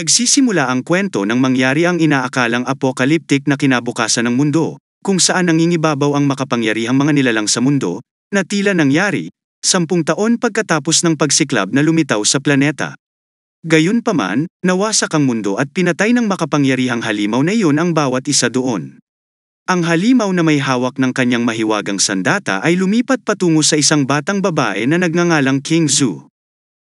Nagsisimula ang kwento nang mangyari ang inaakalang apokaliptik na kinabukasan ng mundo, kung saan nangingibabaw ang makapangyarihang mga nilalang sa mundo, na tila nangyari, 10 taon pagkatapos ng pagsiklab na lumitaw sa planeta. Gayunpaman, nawasak ang mundo at pinatay ng makapangyarihang halimaw na iyon ang bawat isa doon. Ang halimaw na may hawak ng kanyang mahiwagang sandata ay lumipat patungo sa isang batang babae na nagngangalang King Zhu.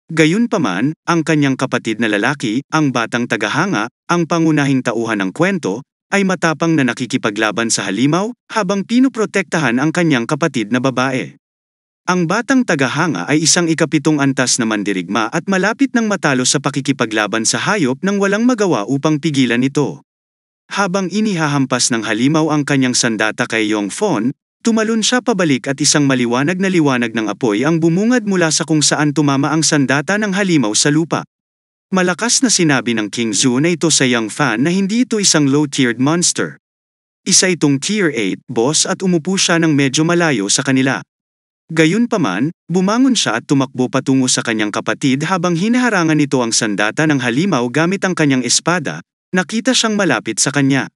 Gayunpaman, ang kanyang kapatid na lalaki, ang batang tagahanga, ang pangunahing tauhan ng kwento, ay matapang na nakikipaglaban sa halimaw habang pinoprotektahan ang kanyang kapatid na babae. Ang batang tagahanga ay isang ikapitong antas na mandirigma at malapit nang matalo sa pakikipaglaban sa hayop nang walang magawa upang pigilan ito. Habang inihahampas ng halimaw ang kanyang sandata kay Yongfon, tumalon siya pabalik at isang maliwanag na liwanag ng apoy ang bumungad mula sa kung saan tumama ang sandata ng halimaw sa lupa. Malakas na sinabi ng King Zhu na ito sa Yongfan na hindi ito isang low-tiered monster. Isa itong Tier 8 boss at umupo siya ng medyo malayo sa kanila. Gayunpaman, bumangon siya at tumakbo patungo sa kanyang kapatid habang hinaharangan nito ang sandata ng halimaw gamit ang kanyang espada, nakita siyang malapit sa kanya.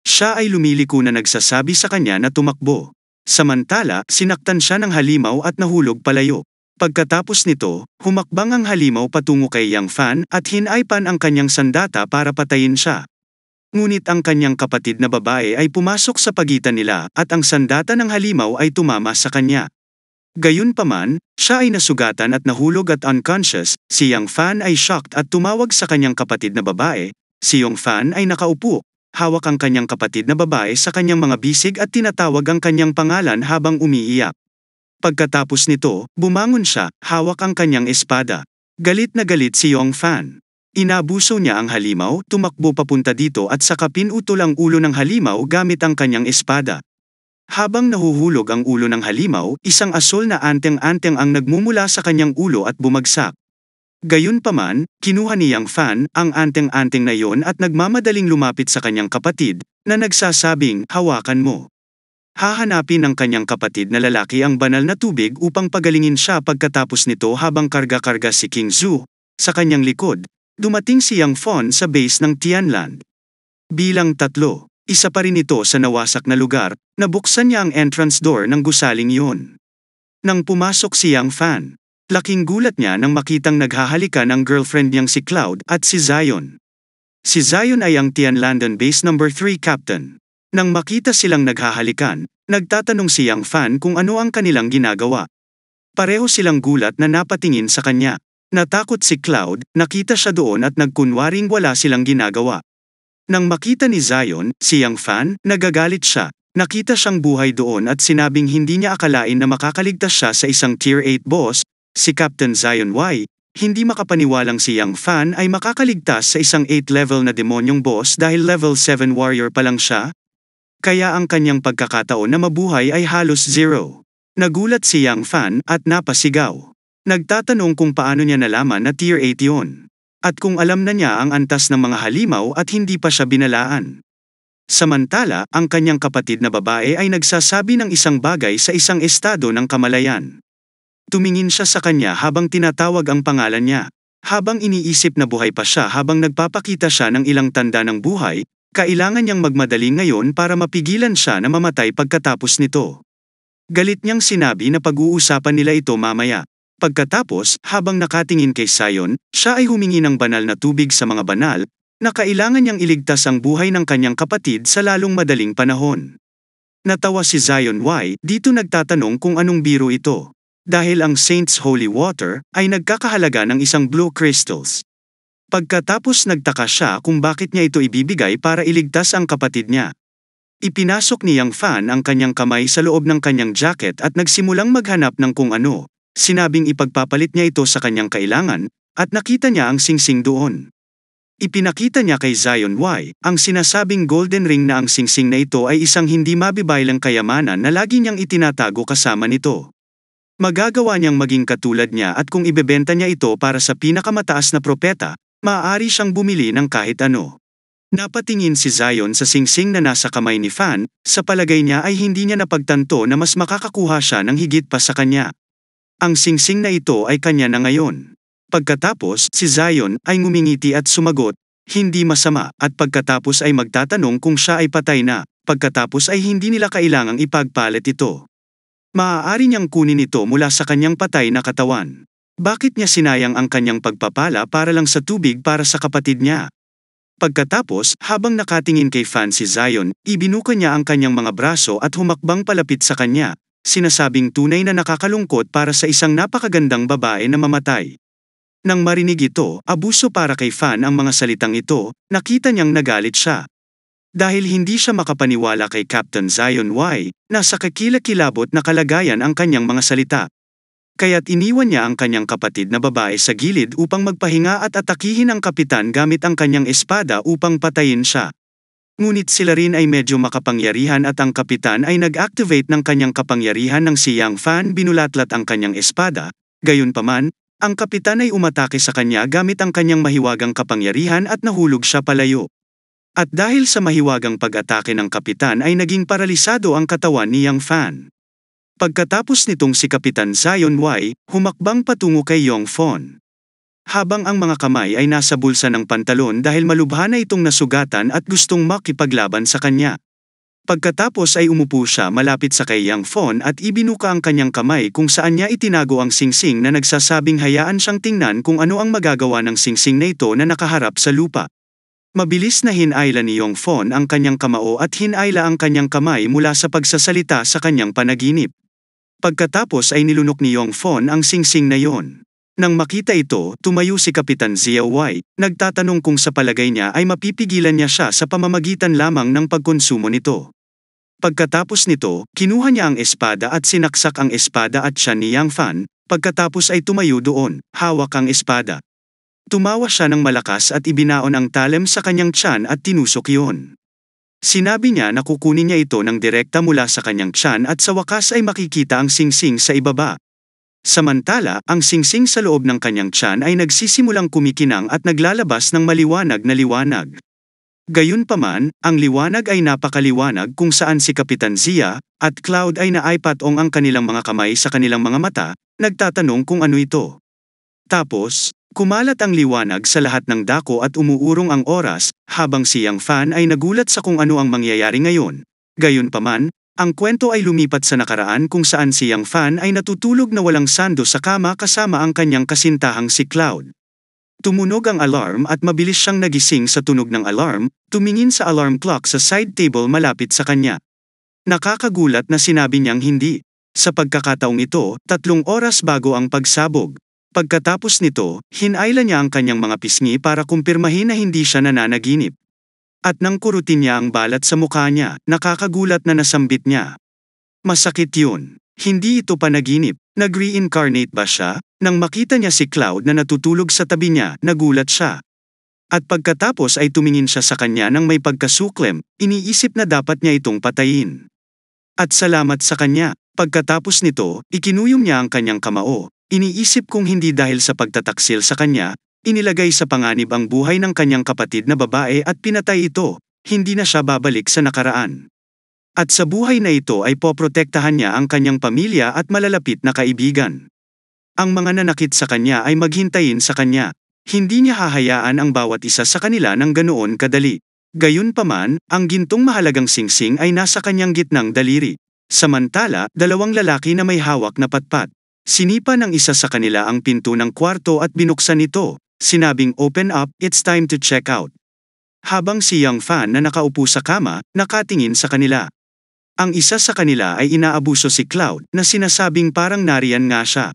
Siya ay lumiliko na nagsasabi sa kanya na tumakbo. Samantala, sinaktan siya ng halimaw at nahulog palayo. Pagkatapos nito, humakbang ang halimaw patungo kay Yongfan at hinaypan ang kanyang sandata para patayin siya. Ngunit ang kanyang kapatid na babae ay pumasok sa pagitan nila at ang sandata ng halimaw ay tumama sa kanya. Gayunpaman, siya ay nasugatan at nahulog at unconscious. Si Yongfan ay shocked at tumawag sa kanyang kapatid na babae. Si Yongfan ay nakaupo. Hawak ang kanyang kapatid na babae sa kanyang mga bisig at tinatawag ang kanyang pangalan habang umiiyak. Pagkatapos nito, bumangon siya, hawak ang kanyang espada. Galit na galit si Yongfan. Inabuso niya ang halimaw, tumakbo papunta dito at saka pinutol ang ulo ng halimaw gamit ang kanyang espada. Habang nahuhulog ang ulo ng halimaw, isang asul na anteng-anteng ang nagmumula sa kanyang ulo at bumagsak. Gayunpaman, kinuha ni Yongfan ang anteng-anteng na iyon at nagmamadaling lumapit sa kanyang kapatid, na nagsasabing, hawakan mo. Hahanapin ng kanyang kapatid na lalaki ang banal na tubig upang pagalingin siya pagkatapos nito habang karga-karga si King Zhu. Sa kanyang likod, dumating si Yongfan sa base ng Tianland. Bilang 3, isa pa rin ito sa nawasak na lugar, nabuksan niya ang entrance door ng gusaling iyon. Nang pumasok si Yongfan, laking gulat niya nang makitang naghahalikan ang girlfriend niyang si Cloud at si Zion. Si Zion ay ang Tianlandan Base No. 3 Captain. Nang makita silang naghahalikan, nagtatanong si Yongfan kung ano ang kanilang ginagawa. Pareho silang gulat na napatingin sa kanya. Natakot si Cloud, nakita siya doon at nagkunwaring wala silang ginagawa. Nang makita ni Zion, si Yongfan, nagagalit siya. Nakita siyang buhay doon at sinabing hindi niya akalain na makakaligtas siya sa isang Tier 8 boss. Si Captain Zion Y, hindi makapaniwalang si Yongfan ay makakaligtas sa isang 8-level na demonyong boss dahil level 7 warrior pa lang siya. Kaya ang kanyang pagkakataon na mabuhay ay halos 0. Nagulat si Yongfan at napasigaw. Nagtatanong kung paano niya nalaman na Tier 8 yun. At kung alam na niya ang antas ng mga halimaw at hindi pa siya binalaan. Samantala, ang kanyang kapatid na babae ay nagsasabi ng isang bagay sa isang estado ng kamalayan. Tumingin siya sa kanya habang tinatawag ang pangalan niya. Habang iniisip na buhay pa siya habang nagpapakita siya ng ilang tanda ng buhay, kailangan niyang magmadali ngayon para mapigilan siya na mamatay pagkatapos nito. Galit niyang sinabi na pag-uusapan nila ito mamaya. Pagkatapos, habang nakatingin kay Zion, siya ay humingi ng banal na tubig sa mga banal, na kailangan niyang iligtas ang buhay ng kanyang kapatid sa lalong madaling panahon. Natawa si Zion Y, dito nagtatanong kung anong biro ito. Dahil ang Saint's Holy Water ay nagkakahalaga ng isang blue crystals. Pagkatapos nagtaka siya kung bakit niya ito ibibigay para iligtas ang kapatid niya. Ipinasok ni Yongfan ang kanyang kamay sa loob ng kanyang jacket at nagsimulang maghanap ng kung ano. Sinabing ipagpapalit niya ito sa kanyang kailangan, at nakita niya ang singsing doon. Ipinakita niya kay Zion Y, ang sinasabing golden ring na ang singsing na ito ay isang hindi mabibaylang kayamanan na lagi niyang itinatago kasama nito. Magagawa niyang maging katulad niya at kung ibebenta niya ito para sa pinakamataas na propeta, maaari siyang bumili ng kahit ano. Napatingin si Zion sa singsing na nasa kamay ni Fan, sa palagay niya ay hindi niya napagtanto na mas makakakuha siya ng higit pa sa kanya. Ang singsing na ito ay kanya na ngayon. Pagkatapos, si Zion ay ngumingiti at sumagot, hindi masama, at pagkatapos ay magtatanong kung siya ay patay na, pagkatapos ay hindi nila kailangang ipagpalit ito. Maaari niyang kunin ito mula sa kanyang patay na katawan. Bakit niya sinayang ang kanyang pagpapala para lang sa tubig para sa kapatid niya? Pagkatapos, habang nakatingin kay Fan si Zion, ibinuka niya ang kanyang mga braso at humakbang palapit sa kanya, sinasabing tunay na nakakalungkot para sa isang napakagandang babae na mamatay. Nang marinig ito, abuso para kay Fan ang mga salitang ito, nakita niyang nagalit siya. Dahil hindi siya makapaniwala kay Captain Zion Y, nasa kakilakilabot na kalagayan ang kanyang mga salita. Kaya't iniwan niya ang kanyang kapatid na babae sa gilid upang magpahinga at atakihin ang kapitan gamit ang kanyang espada upang patayin siya. Ngunit sila rin ay medyo makapangyarihan at ang kapitan ay nag-activate ng kanyang kapangyarihan nang si Yang Fan binulatlat ang kanyang espada. Gayunpaman, ang kapitan ay umatake sa kanya gamit ang kanyang mahiwagang kapangyarihan at nahulog siya palayo. At dahil sa mahiwagang pag-atake ng kapitan ay naging paralisado ang katawan ni Yang Fan. Pagkatapos nitong si Kapitan Zion Y, humakbang patungo kay Yong Fon. Habang ang mga kamay ay nasa bulsa ng pantalon dahil malubha na itong nasugatan at gustong makipaglaban sa kanya. Pagkatapos ay umupo siya malapit sa kay Yang Fon at ibinuka ang kanyang kamay kung saan niya itinago ang singsing na nagsasabing hayaan siyang tingnan kung ano ang magagawa ng singsing na ito na nakaharap sa lupa. Mabilis na hinayla ni Yong Fon ang kanyang kamao at hinayla ang kanyang kamay mula sa pagsasalita sa kanyang panaginip. Pagkatapos ay nilunok ni Yong Fon ang singsing na yon. Nang makita ito, tumayo si Kapitan Ziao Y, nagtatanong kung sa palagay niya ay mapipigilan niya siya sa pamamagitan lamang ng pagkonsumo nito. Pagkatapos nito, kinuha niya ang espada at sinaksak ang espada at siya ni Yang Fan, pagkatapos ay tumayo doon, hawak ang espada. Tumawa siya ng malakas at ibinaon ang talem sa kanyang tiyan at tinusok iyon. Sinabi niya na kukunin niya ito ng direkta mula sa kanyang tiyan at sa wakas ay makikita ang singsing sa ibaba. Samantala, ang singsing sa loob ng kanyang tiyan ay nagsisimulang kumikinang at naglalabas ng maliwanag na liwanag. Gayunpaman, ang liwanag ay napakaliwanag kung saan si Kapitan Zia at Cloud ay naipatong ang kanilang mga kamay sa kanilang mga mata, nagtatanong kung ano ito. Tapos, kumalat ang liwanag sa lahat ng dako at umuurong ang oras, habang si Yang Fan ay nagulat sa kung ano ang mangyayari ngayon. Gayunpaman, ang kwento ay lumipat sa nakaraan kung saan si Yang Fan ay natutulog na walang sando sa kama kasama ang kanyang kasintahang si Cloud. Tumunog ang alarm at mabilis siyang nagising sa tunog ng alarm, tumingin sa alarm clock sa side table malapit sa kanya. Nakakagulat na sinabi niyang hindi. Sa pagkakataong ito, 3 oras bago ang pagsabog. Pagkatapos nito, hinayla niya ang kanyang mga pisngi para kumpirmahin na hindi siya nananaginip. At nang kurutin niya ang balat sa mukha niya, nakakagulat na nasambit niya. Masakit yun. Hindi ito panaginip. Nag-reincarnate ba siya? Nang makita niya si Cloud na natutulog sa tabi niya, nagulat siya. At pagkatapos ay tumingin siya sa kanya nang may pagkasuklem, iniisip na dapat niya itong patayin. At salamat sa kanya. Pagkatapos nito, ikinuyom niya ang kanyang kamao. Iniisip kung hindi dahil sa pagtataksil sa kanya, inilagay sa panganib ang buhay ng kanyang kapatid na babae at pinatay ito, hindi na siya babalik sa nakaraan. At sa buhay na ito ay poprotektahan niya ang kanyang pamilya at malalapit na kaibigan. Ang mga nanakit sa kanya ay maghintayin sa kanya. Hindi niya hahayaan ang bawat isa sa kanila ng ganoon kadali. Gayunpaman, ang gintong mahalagang singsing ay nasa kanyang gitnang daliri. Samantala, 2 lalaki na may hawak na patpat. Sinipa ng isa sa kanila ang pinto ng kwarto at binuksan ito, sinabing open up, it's time to check out. Habang si Yang Fan na nakaupo sa kama, nakatingin sa kanila. Ang isa sa kanila ay inaabuso si Cloud na sinasabing parang nariyan nga siya.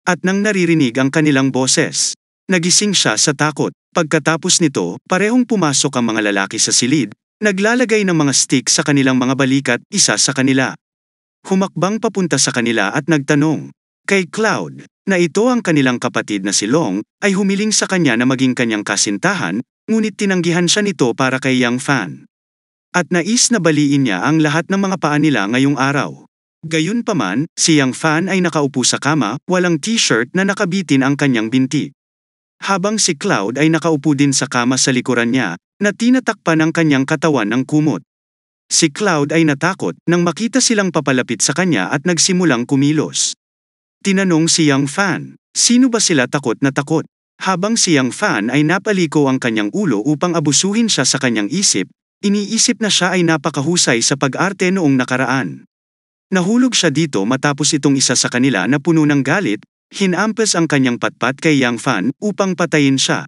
At nang naririnig ang kanilang boses, nagising siya sa takot. Pagkatapos nito, parehong pumasok ang mga lalaki sa silid, naglalagay ng mga stick sa kanilang mga balikat, isa sa kanila. Humakbang papunta sa kanila at nagtanong. Kay Cloud, na ito ang kanilang kapatid na si Long, ay humiling sa kanya na maging kanyang kasintahan, ngunit tinanggihan siya nito para kay Yang Fan. At nais na baliin niya ang lahat ng mga paa nila ngayong araw. Gayunpaman, si Yang Fan ay nakaupo sa kama, walang t-shirt na nakabitin ang kanyang binti. Habang si Cloud ay nakaupo din sa kama sa likuran niya, na tinatakpan ang kanyang katawan ng kumot. Si Cloud ay natakot nang makita silang papalapit sa kanya at nagsimulang kumilos. Tinanong si Yang Fan, sino ba sila takot na takot? Habang si Yang Fan ay napaliko ang kanyang ulo upang abusuhin siya sa kanyang isip, iniisip na siya ay napakahusay sa pag-arte noong nakaraan. Nahulog siya dito matapos itong isa sa kanila na puno ng galit, hinampas ang kanyang patpat kay Yang Fan upang patayin siya.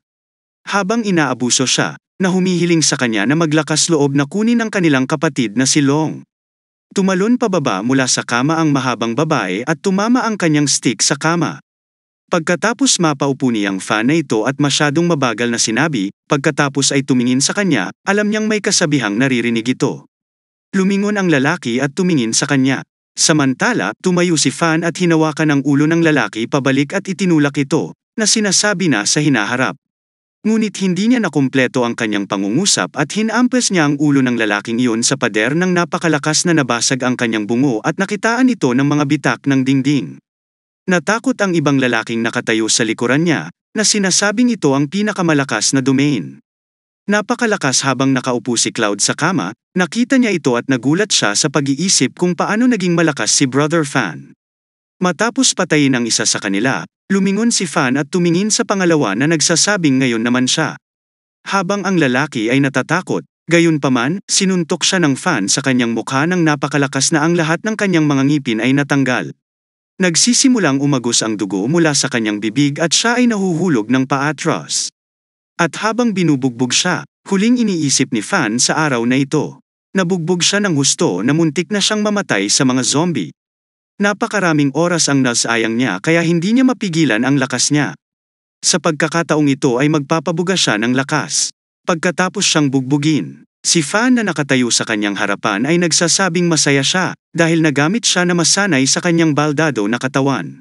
Habang inaabuso siya, na humihiling sa kanya na maglakas loob na kunin ang kanilang kapatid na si Long. Tumalon pababa mula sa kama ang mahabang babae at tumama ang kanyang stick sa kama. Pagkatapos mapaupo ni Yang Fan na ito at masyadong mabagal na sinabi, pagkatapos ay tumingin sa kanya, alam niyang may kasabihang naririnig ito. Lumingon ang lalaki at tumingin sa kanya. Samantala, tumayo si Fan at hinawakan ang ulo ng lalaki pabalik at itinulak ito, na sinasabi na sa hinaharap. Ngunit hindi niya nakumpleto ang kanyang pangungusap at hinampas niya ang ulo ng lalaking iyon sa pader nang napakalakas na nabasag ang kanyang bungo at nakitaan ito ng mga bitak ng dingding. Natakot ang ibang lalaking nakatayo sa likuran niya, na sinasabing ito ang pinakamalakas na domain. Napakalakas habang nakaupo si Cloud sa kama, nakita niya ito at nagulat siya sa pag-iisip kung paano naging malakas si Brother Fan. Matapos patayin ang isa sa kanila, lumingon si Fan at tumingin sa pangalawa na nagsasabing ngayon naman siya. Habang ang lalaki ay natatakot, gayunpaman, sinuntok siya ng Fan sa kanyang mukha nang napakalakas na ang lahat ng kanyang mga ngipin ay natanggal. Nagsisimulang umagos ang dugo mula sa kanyang bibig at siya ay nahuhulog ng paatras. At habang binubugbog siya, huling iniisip ni Fan sa araw na ito. Nabugbog siya ng husto na muntik na siyang mamatay sa mga zombie. Napakaraming oras ang nasayang niya kaya hindi niya mapigilan ang lakas niya. Sa pagkakataong ito ay magpapabuga siya ng lakas. Pagkatapos siyang bugbugin, si Fan na nakatayo sa kanyang harapan ay nagsasabing masaya siya dahil nagamit siya na masanay sa kanyang baldado na katawan.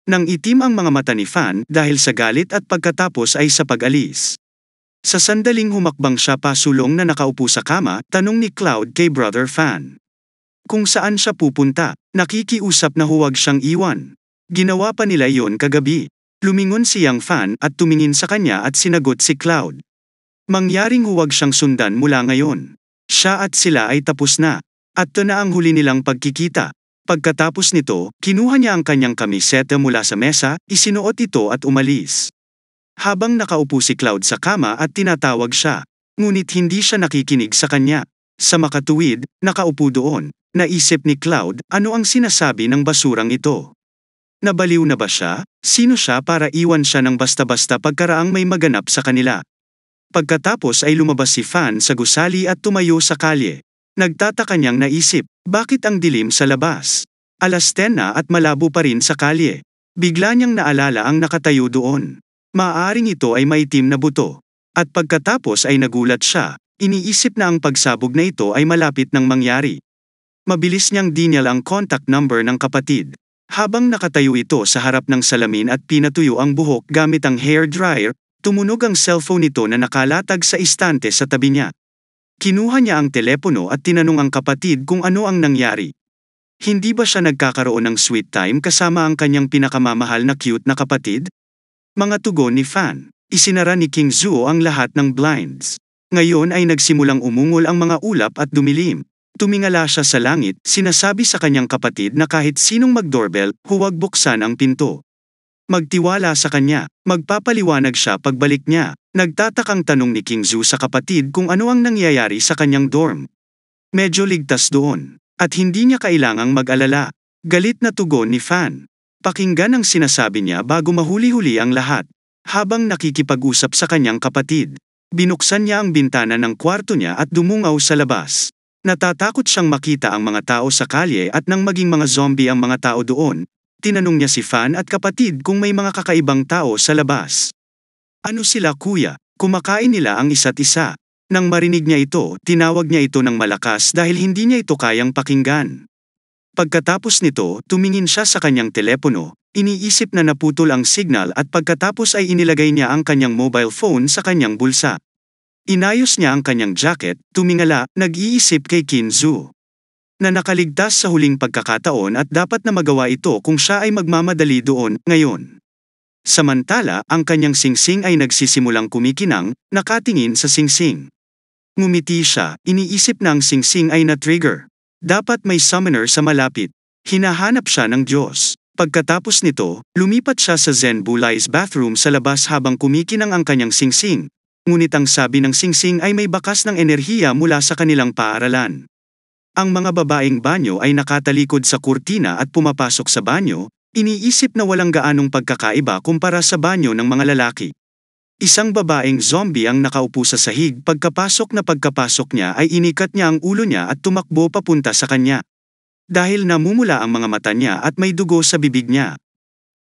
Nang itim ang mga mata ni Fan dahil sa galit at pagkatapos ay sa pag-alis. Sa sandaling humakbang siya pasulong na nakaupo sa kama, tanong ni Cloud kay Brother Fan. Kung saan siya pupunta, nakikiusap na huwag siyang iwan. Ginawa pa nila iyon kagabi. Lumingon si Yang Fan at tumingin sa kanya at sinagot si Cloud. Mangyaring huwag siyang sundan mula ngayon. Siya at sila ay tapos na. At ito na ang huli nilang pagkikita. Pagkatapos nito, kinuha niya ang kanyang kamiseta mula sa mesa, isinuot ito at umalis. Habang nakaupo si Cloud sa kama at tinatawag siya, ngunit hindi siya nakikinig sa kanya. Sa makatuwid, nakaupo doon. Naisip ni Cloud, ano ang sinasabi ng basurang ito? Nabaliw na ba siya? Sino siya para iwan siya ng basta-basta pagkaraang may maganap sa kanila? Pagkatapos ay lumabas si Fan sa gusali at tumayo sa kalye. Nagtataka niyang naisip, bakit ang dilim sa labas? 10:00 na at malabo pa rin sa kalye. Bigla niyang naalala ang nakatayo doon. Maaaring ito ay maitim na buto. At pagkatapos ay nagulat siya, iniisip na ang pagsabog na ito ay malapit nang mangyari. Mabilis niyang dinyal ang contact number ng kapatid. Habang nakatayo ito sa harap ng salamin at pinatuyo ang buhok gamit ang hair dryer, tumunog ang cellphone nito na nakalatag sa istante sa tabi niya. Kinuha niya ang telepono at tinanong ang kapatid kung ano ang nangyari. Hindi ba siya nagkakaroon ng sweet time kasama ang kanyang pinakamamahal na cute na kapatid? Mga tugon ni Fan. Isinara ni King Zuo ang lahat ng blinds. Ngayon ay nagsimulang umungol ang mga ulap at dumilim. Tumingala siya sa langit, sinasabi sa kanyang kapatid na kahit sinong mag-doorbell, huwag buksan ang pinto. Magtiwala sa kanya, magpapaliwanag siya pagbalik niya. Nagtatakang tanong ni King Zhu sa kapatid kung ano ang nangyayari sa kanyang dorm. Medyo ligtas doon, at hindi niya kailangang mag-alala. Galit na tugon ni Fan. Pakinggan ang sinasabi niya bago mahuli-huli ang lahat. Habang nakikipag-usap sa kanyang kapatid, binuksan niya ang bintana ng kwarto niya at dumungaw sa labas. Natatakot siyang makita ang mga tao sa kalye at nang maging mga zombie ang mga tao doon, tinanong niya si Fan at kapatid kung may mga kakaibang tao sa labas. Ano sila kuya? Kumakain nila ang isa't isa. Nang marinig niya ito, tinawag niya ito ng malakas dahil hindi niya ito kayang pakinggan. Pagkatapos nito, tumingin siya sa kanyang telepono, iniisip na naputol ang signal at pagkatapos ay inilagay niya ang kanyang mobile phone sa kanyang bulsa. Inayos niya ang kanyang jacket, tumingala, nag-iisip kay King Zhu. Na nakaligtas sa huling pagkakataon at dapat na magawa ito kung siya ay magmamadali doon, ngayon. Samantala, ang kanyang singsing ay nagsisimulang kumikinang, nakatingin sa singsing. Ngumiti siya, iniisip na ang singsing ay na-trigger. Dapat may summoner sa malapit. Hinahanap siya ng Diyos. Pagkatapos nito, lumipat siya sa Zen Bulai's bathroom sa labas habang kumikinang ang kanyang singsing. Ngunit ang sabi ng singsing ay may bakas ng enerhiya mula sa kanilang paaralan. Ang mga babaeng banyo ay nakatalikod sa kurtina at pumapasok sa banyo, iniisip na walang gaanong pagkakaiba kumpara sa banyo ng mga lalaki. Isang babaeng zombie ang nakaupo sa sahig pagkapasok niya ay inikat niya ang ulo niya at tumakbo papunta sa kanya. Dahil namumula ang mga mata niya at may dugo sa bibig niya.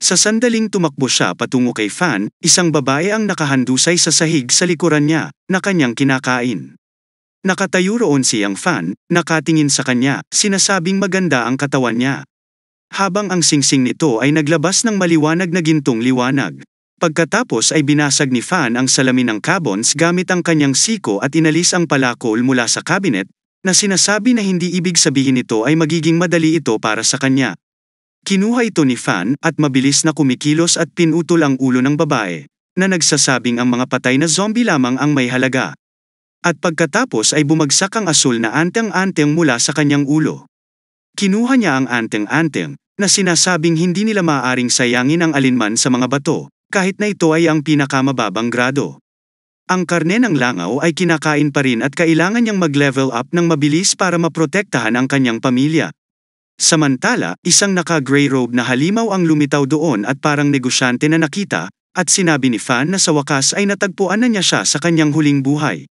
Sa sandaling tumakbo siya patungo kay Fan, isang babae ang nakahandusay sa sahig sa likuran niya, na kanyang kinakain. Nakatayo roon siyang Fan, nakatingin sa kanya, sinasabing maganda ang katawan niya. Habang ang singsing nito ay naglabas ng maliwanag na gintong liwanag. Pagkatapos ay binasag ni Fan ang salamin ng cabons gamit ang kanyang siko at inalis ang palakol mula sa cabinet, na sinasabi na hindi ibig sabihin ito ay magiging madali ito para sa kanya. Kinuha ito ni Fan at mabilis na kumikilos at pinutol ang ulo ng babae, na nagsasabing ang mga patay na zombie lamang ang may halaga. At pagkatapos ay bumagsak ang asul na anteng-anteng mula sa kanyang ulo. Kinuha niya ang anteng-anteng, na sinasabing hindi nila maaaring sayangin ang alinman sa mga bato, kahit na ito ay ang pinakamababang grado. Ang karne ng langaw ay kinakain pa rin at kailangan niyang mag-level up ng mabilis para maprotektahan ang kanyang pamilya. Samantala, isang naka-gray robe na halimaw ang lumitaw doon at parang negosyante na nakita, at sinabi ni Fan na sa wakas ay natagpuan na niya siya sa kanyang huling buhay.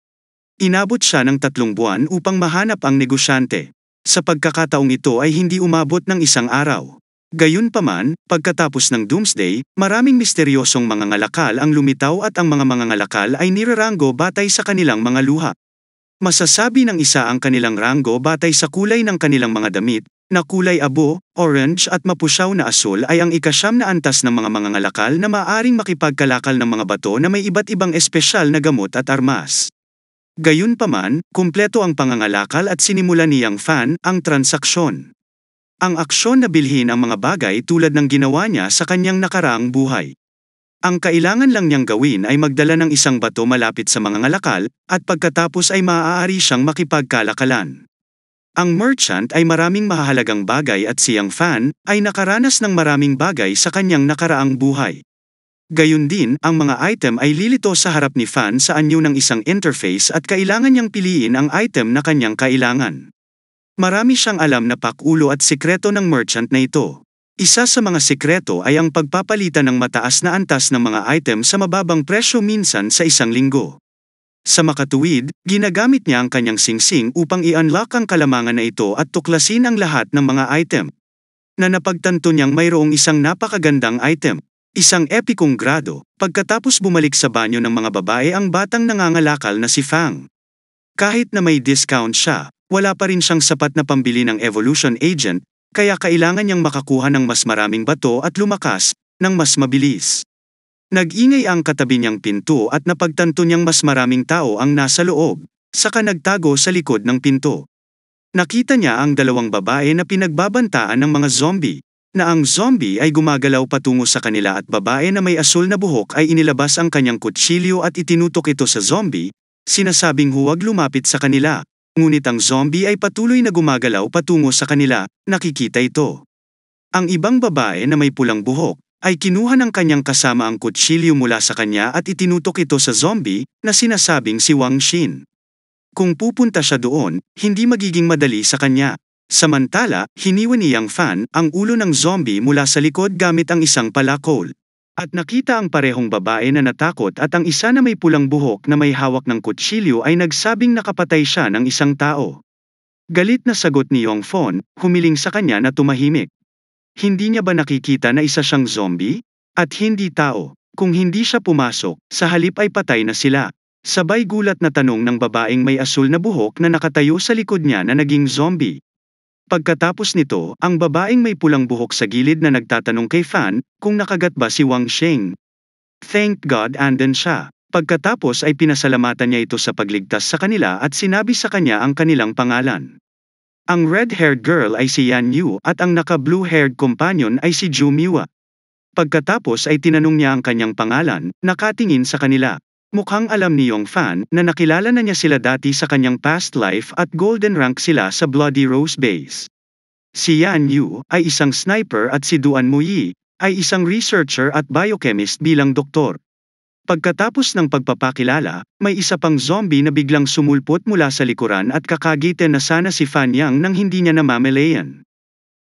Inabot siya ng 3 buwan upang mahanap ang negosyante. Sa pagkakataong ito ay hindi umabot ng 1 araw. Gayunpaman, pagkatapos ng Doomsday, maraming misteryosong mga ngalakal ang lumitaw at ang mga ngalakal ay niraranggo batay sa kanilang mga luha. Masasabi ng isa ang kanilang ranggo batay sa kulay ng kanilang mga damit, na kulay abo, orange at mapusyaw na asul ay ang ika-9 na antas ng mga ngalakal na maaaring makipagkalakal ng mga bato na may iba't ibang espesyal na gamot at armas. Gayunpaman, kumpleto ang pangangalakal at sinimulan niyang Fan ang transaksyon. Ang aksyon na bilhin ang mga bagay tulad ng ginawa niya sa kanyang nakaraang buhay. Ang kailangan lang niyang gawin ay magdala ng isang bato malapit sa mga ngalakal, at pagkatapos ay maaari siyang makipagkalakalan. Ang merchant ay maraming mahahalagang bagay at siyang Fan ay nakaranas ng maraming bagay sa kanyang nakaraang buhay. Gayun din, ang mga item ay lilito sa harap ni Fan sa anyo ng isang interface at kailangan niyang piliin ang item na kanyang kailangan. Marami siyang alam na pakulo at sikreto ng merchant na ito. Isa sa mga sikreto ay ang pagpapalitan ng mataas na antas ng mga item sa mababang presyo minsan sa 1 linggo. Sa makatuwid, ginagamit niya ang kanyang singsing upang i-unlock ang kalamangan na ito at tuklasin ang lahat ng mga item. Na napagtanto niyang mayroong isang napakagandang item, isang epikong grado, pagkatapos bumalik sa banyo ng mga babae ang batang nangangalakal na si Fang. Kahit na may discount siya, wala pa rin siyang sapat na pambili ng evolution agent, kaya kailangan niyang makakuha ng mas maraming bato at lumakas, ng mas mabilis. Nag-ingay ang katabi niyang pinto at napagtanto niyang mas maraming tao ang nasa loob, saka nagtago sa likod ng pinto. Nakita niya ang 2 babae na pinagbabantaan ng mga zombie, na ang zombie ay gumagalaw patungo sa kanila at babae na may asul na buhok ay inilabas ang kanyang kutsilyo at itinutok ito sa zombie, sinasabing huwag lumapit sa kanila. Ngunit ang zombie ay patuloy na gumagalaw patungo sa kanila, nakikita ito. Ang ibang babae na may pulang buhok, ay kinuha ng kanyang kasama ang kutsilyo mula sa kanya at itinutok ito sa zombie, na sinasabing si Wang Xin. Kung pupunta siya doon, hindi magiging madali sa kanya. Samantala, hiniwan ni Yang Fan ang ulo ng zombie mula sa likod gamit ang isang palakol. At nakita ang parehong babae na natakot at ang isa na may pulang buhok na may hawak ng kutsilyo ay nagsabing nakapatay siya ng isang tao. Galit na sagot ni Yong Fon, humiling sa kanya na tumahimik. Hindi niya ba nakikita na isa siyang zombie? At hindi tao. Kung hindi siya pumasok, sa halip ay patay na sila. Sabay gulat na tanong ng babaeng may asul na buhok na nakatayo sa likod niya na naging zombie. Pagkatapos nito, ang babaeng may pulang buhok sa gilid na nagtatanong kay Fan kung nakagat ba si Wang Sheng. Thank God andun siya. Pagkatapos ay pinasalamatan niya ito sa pagligtas sa kanila at sinabi sa kanya ang kanilang pangalan. Ang red-haired girl ay si Yan Yu at ang naka-blue-haired companion ay si Ju Miwa. Pagkatapos ay tinanong niya ang kanyang pangalan, nakatingin sa kanila. Mukhang alam ni Yong Fan na nakilala na niya sila dati sa kanyang past life at golden rank sila sa Bloody Rose Base. Si Yan Yu ay isang sniper at si Duan Muyi ay isang researcher at biochemist bilang doktor. Pagkatapos ng pagpapakilala, may isa pang zombie na biglang sumulpot mula sa likuran at kakagitin na sana si Fan Yang nang hindi niya namamalayan.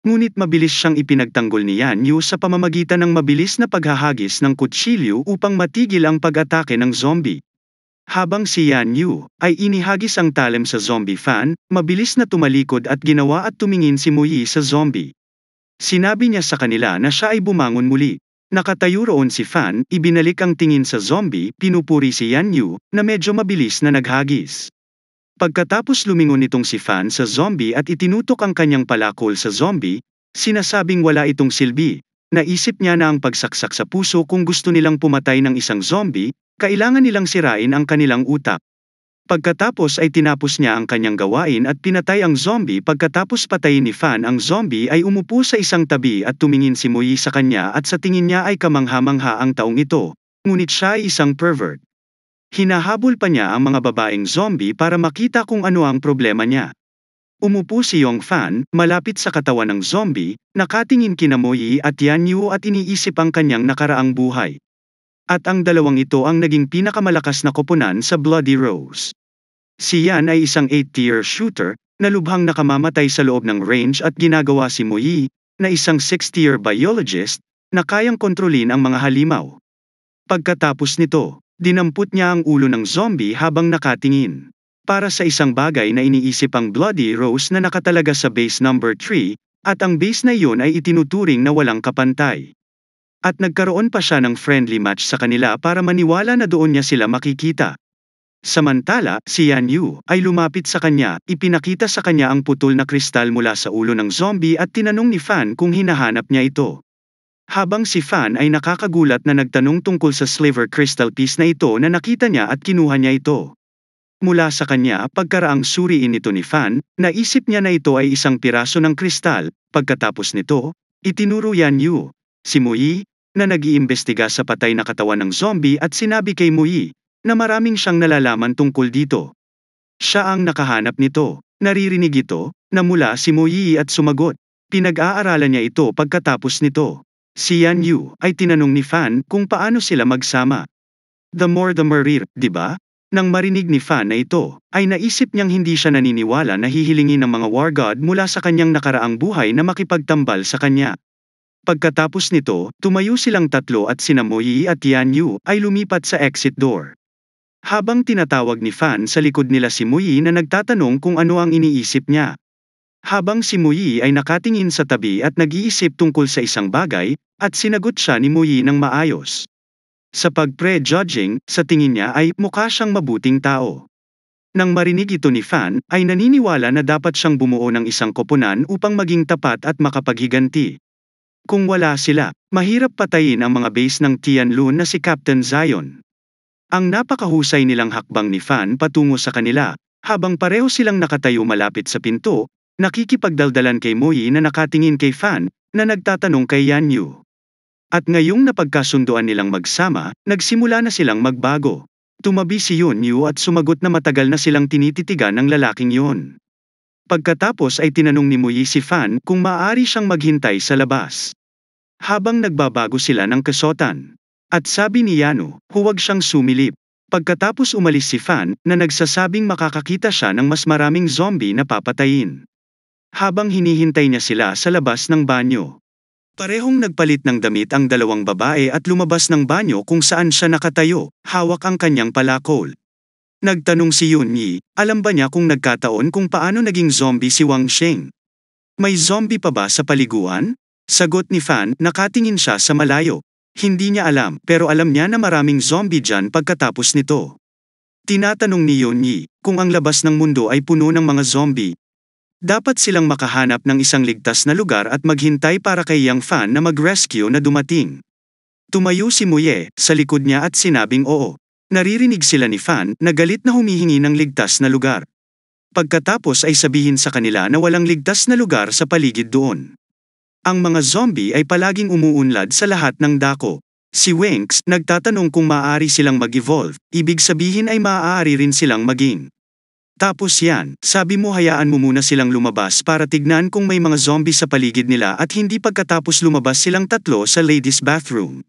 Ngunit mabilis siyang ipinagtanggol ni Yan Yu sa pamamagitan ng mabilis na paghahagis ng kutsilyo upang matigil ang pag-atake ng zombie. Habang si Yan Yu ay inihagis ang talem sa zombie Fan, mabilis na tumalikod at ginawa at tumingin si Muyi sa zombie. Sinabi niya sa kanila na siya ay bumangon muli. Nakatayo roon si Fan, ibinalik ang tingin sa zombie, pinupuri si Yan Yu, na medyo mabilis na naghagis. Pagkatapos lumingon itong si Fan sa zombie at itinutok ang kanyang palakol sa zombie, sinasabing wala itong silbi. Naisip niya na ang pagsaksak sa puso kung gusto nilang pumatay ng isang zombie, kailangan nilang sirain ang kanilang utak. Pagkatapos ay tinapos niya ang kanyang gawain at pinatay ang zombie. Pagkatapos patayin ni Fan ang zombie ay umupo sa isang tabi at tumingin si Muyi sa kanya at sa tingin niya ay kamangha-mangha ang taong ito, ngunit siya ay isang pervert. Hinahabol pa niya ang mga babaeng zombie para makita kung ano ang problema niya. Umupo si Yong Fan, malapit sa katawan ng zombie, nakatingin kina Muyi at Yan Yu at iniisip ang kanyang nakaraang buhay. At ang dalawang ito ang naging pinakamalakas na koponan sa Bloody Rose. Si Yan ay isang 8-tier shooter, na lubhang nakamamatay sa loob ng range at ginagawa si Muyi, na isang 6-tier biologist, na kayang kontrolin ang mga halimaw. Pagkatapos nito, dinampot niya ang ulo ng zombie habang nakatingin. Para sa isang bagay na iniisip ang Bloody Rose na nakatalaga sa base number 3, at ang base na iyon ay itinuturing na walang kapantay. At nagkaroon pa siya ng friendly match sa kanila para maniwala na doon niya sila makikita. Samantala, si Yan Yu ay lumapit sa kanya, ipinakita sa kanya ang putol na kristal mula sa ulo ng zombie at tinanong ni Fan kung hinahanap niya ito. Habang si Fan ay nakakagulat na nagtanong tungkol sa sliver crystal piece na ito na nakita niya at kinuha niya ito. Mula sa kanya, pagkaraang suriin ito ni Fan, naisip niya na ito ay isang piraso ng kristal. Pagkatapos nito, itinuro Yan Yu, si Muyi, na nag-iimbestiga sa patay na katawan ng zombie at sinabi kay Muyi, na maraming siyang nalalaman tungkol dito. Siya ang nakahanap nito. Naririnig ito, na mula si Muyi at sumagot. Pinag-aaralan niya ito pagkatapos nito. Si Yan Yu ay tinanong ni Fan kung paano sila magsama. The more the merrier, di ba? Nang marinig ni Fan na ito, ay naisip niyang hindi siya naniniwala na hihilingin ng mga war god mula sa kanyang nakaraang buhay na makipagtambal sa kanya. Pagkatapos nito, tumayo silang tatlo at sina Muyi at Yan Yu ay lumipat sa exit door. Habang tinatawag ni Fan sa likod nila si Muyi na nagtatanong kung ano ang iniisip niya. Habang si Muyi ay nakatingin sa tabi at nag-iisip tungkol sa isang bagay, at sinagot siya ni Muyi ng maayos. Sa pag-prejudging, sa tingin niya ay mukha siyang mabuting tao. Nang marinig ito ni Fan, ay naniniwala na dapat siyang bumuo ng isang koponan upang maging tapat at makapaghiganti. Kung wala sila, mahirap patayin ang mga base ng Tianlun na si Captain Zion. Ang napakahusay nilang hakbang ni Fan patungo sa kanila, habang pareho silang nakatayo malapit sa pinto, nakikipagdaldalan kay Muyi na nakatingin kay Fan, na nagtatanong kay Yan Yu. At ngayong napagkasunduan nilang magsama, nagsimula na silang magbago. Tumabi si Yan Yu at sumagot na matagal na silang tinititigan ng lalaking yon. Pagkatapos ay tinanong ni Muyi si Fan kung maaari siyang maghintay sa labas. Habang nagbabago sila ng kasuotan. At sabi ni Yano, huwag siyang sumilip. Pagkatapos umalis si Fan, na nagsasabing makakakita siya ng mas maraming zombie na papatayin. Habang hinihintay niya sila sa labas ng banyo. Parehong nagpalit ng damit ang dalawang babae at lumabas ng banyo kung saan siya nakatayo, hawak ang kanyang palakol. Nagtanong si Yunyi, alam ba niya kung nagkataon kung paano naging zombie si Wang Sheng? May zombie pa ba sa paliguan? Sagot ni Fan, nakatingin siya sa malayo. Hindi niya alam, pero alam niya na maraming zombie dyan pagkatapos nito. Tinatanong ni Yunyi, kung ang labas ng mundo ay puno ng mga zombie. Dapat silang makahanap ng isang ligtas na lugar at maghintay para kay Yang Fan na mag-rescue na dumating. Tumayo si Muye sa likod niya at sinabing oo. Naririnig sila ni Fan na galit na humihingi ng ligtas na lugar. Pagkatapos ay sabihin sa kanila na walang ligtas na lugar sa paligid doon. Ang mga zombie ay palaging umuunlad sa lahat ng dako. Si Winx nagtatanong kung maaari silang mag-evolve, ibig sabihin ay maaari rin silang maging Tapos yan, sabi mo hayaan mo muna silang lumabas para tignan kung may mga zombie sa paligid nila at hindi pagkatapos lumabas silang tatlo sa ladies' bathroom.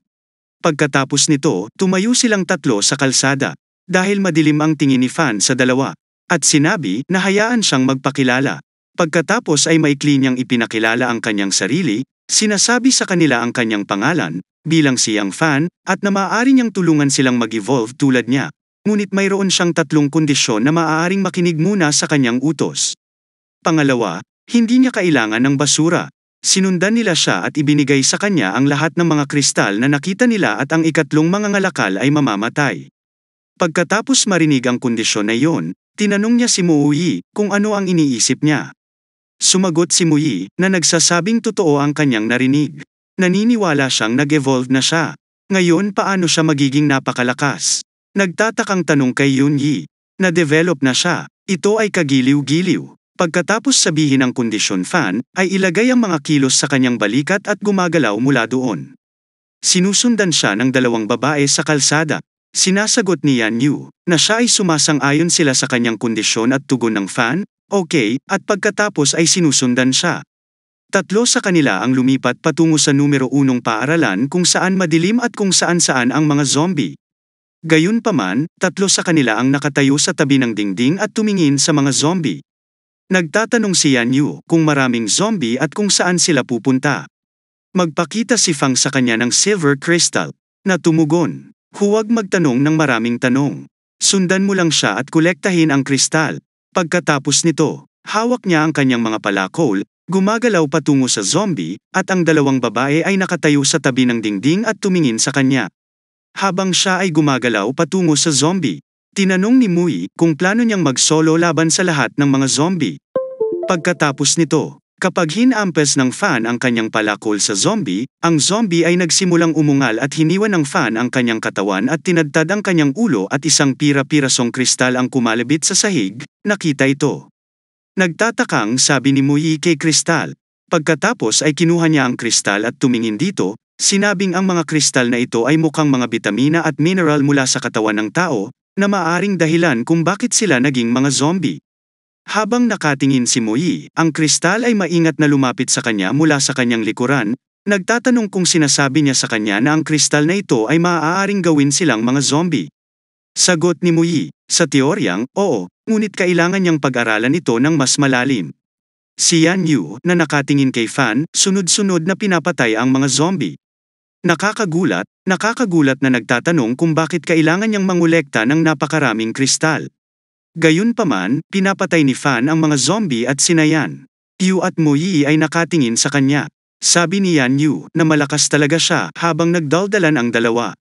Pagkatapos nito, tumayo silang tatlo sa kalsada. Dahil madilim ang tingin ni Fan sa dalawa. At sinabi na hayaan siyang magpakilala. Pagkatapos ay maikli niyang ipinakilala ang kanyang sarili, sinasabi sa kanila ang kanyang pangalan, bilang siyang Fan, at na maaari niyang tulungan silang mag-evolve tulad niya. Ngunit mayroon siyang tatlong kondisyon na maaaring makinig muna sa kanyang utos. Pangalawa, hindi niya kailangan ng basura. Sinundan nila siya at ibinigay sa kanya ang lahat ng mga kristal na nakita nila at ang ikatlong mga ngalakal ay mamamatay. Pagkatapos marinig ang kondisyon na iyon, tinanong niya si Muyi kung ano ang iniisip niya. Sumagot si Muyi na nagsasabing totoo ang kanyang narinig. Naniniwala siyang nag-evolve na siya. Ngayon paano siya magiging napakalakas? Nagtatakang tanong kay Yunyi. Na-develop na siya. Ito ay kagiliw-giliw. Pagkatapos sabihin ang kondisyon Fan, ay ilagay ang mga kilos sa kanyang balikat at gumagalaw mula doon. Sinusundan siya ng dalawang babae sa kalsada. Sinasagot ni Yan Yu na siya ay sumasang-ayon sila sa kanyang kondisyon at tugon ng Fan, okay, at pagkatapos ay sinusundan siya. Tatlo sa kanila ang lumipat patungo sa numero 1 paaralan kung saan madilim at kung saan-saan ang mga zombie. Gayunpaman, tatlo sa kanila ang nakatayo sa tabi ng dingding at tumingin sa mga zombie. Nagtatanong si Yan Yu kung maraming zombie at kung saan sila pupunta. Magpakita si Fang sa kanya ng silver crystal, na tumugon. Huwag magtanong ng maraming tanong. Sundan mo lang siya at kolektahin ang kristal. Pagkatapos nito, hawak niya ang kanyang mga palakol, gumagalaw patungo sa zombie, at ang dalawang babae ay nakatayo sa tabi ng dingding at tumingin sa kanya. Habang siya ay gumagalaw patungo sa zombie, tinanong ni Muyi kung plano niyang mag-solo laban sa lahat ng mga zombie. Pagkatapos nito, kapag hinampes ng Fan ang kanyang palakol sa zombie, ang zombie ay nagsimulang umungal at hiniwan ng Fan ang kanyang katawan at tinadtad ang kanyang ulo at isang pira-pirasong kristal ang kumalabit sa sahig, nakita ito. Nagtatakang sabi ni Muyi kay kristal. Pagkatapos ay kinuha niya ang kristal at tumingin dito, sinabing ang mga kristal na ito ay mukhang mga bitamina at mineral mula sa katawan ng tao, na maaaring dahilan kung bakit sila naging mga zombie. Habang nakatingin si Muyi, ang kristal ay maingat na lumapit sa kanya mula sa kanyang likuran, nagtatanong kung sinasabi niya sa kanya na ang kristal na ito ay maaaring gawin silang mga zombie. Sagot ni Muyi, sa teoryang, oo, ngunit kailangan niyang pag-aralan ito ng mas malalim. Si Yan Yu, na nakatingin kay Fan, sunod-sunod na pinapatay ang mga zombie. Nakakagulat na nagtatanong kung bakit kailangan niyang mangolekta ng napakaraming kristal. Gayunpaman, pinapatay ni Fan ang mga zombie at sinayan. Yu at Muyi ay nakatingin sa kanya. Sabi ni Yan Yu na malakas talaga siya habang nagdaldalan ang dalawa.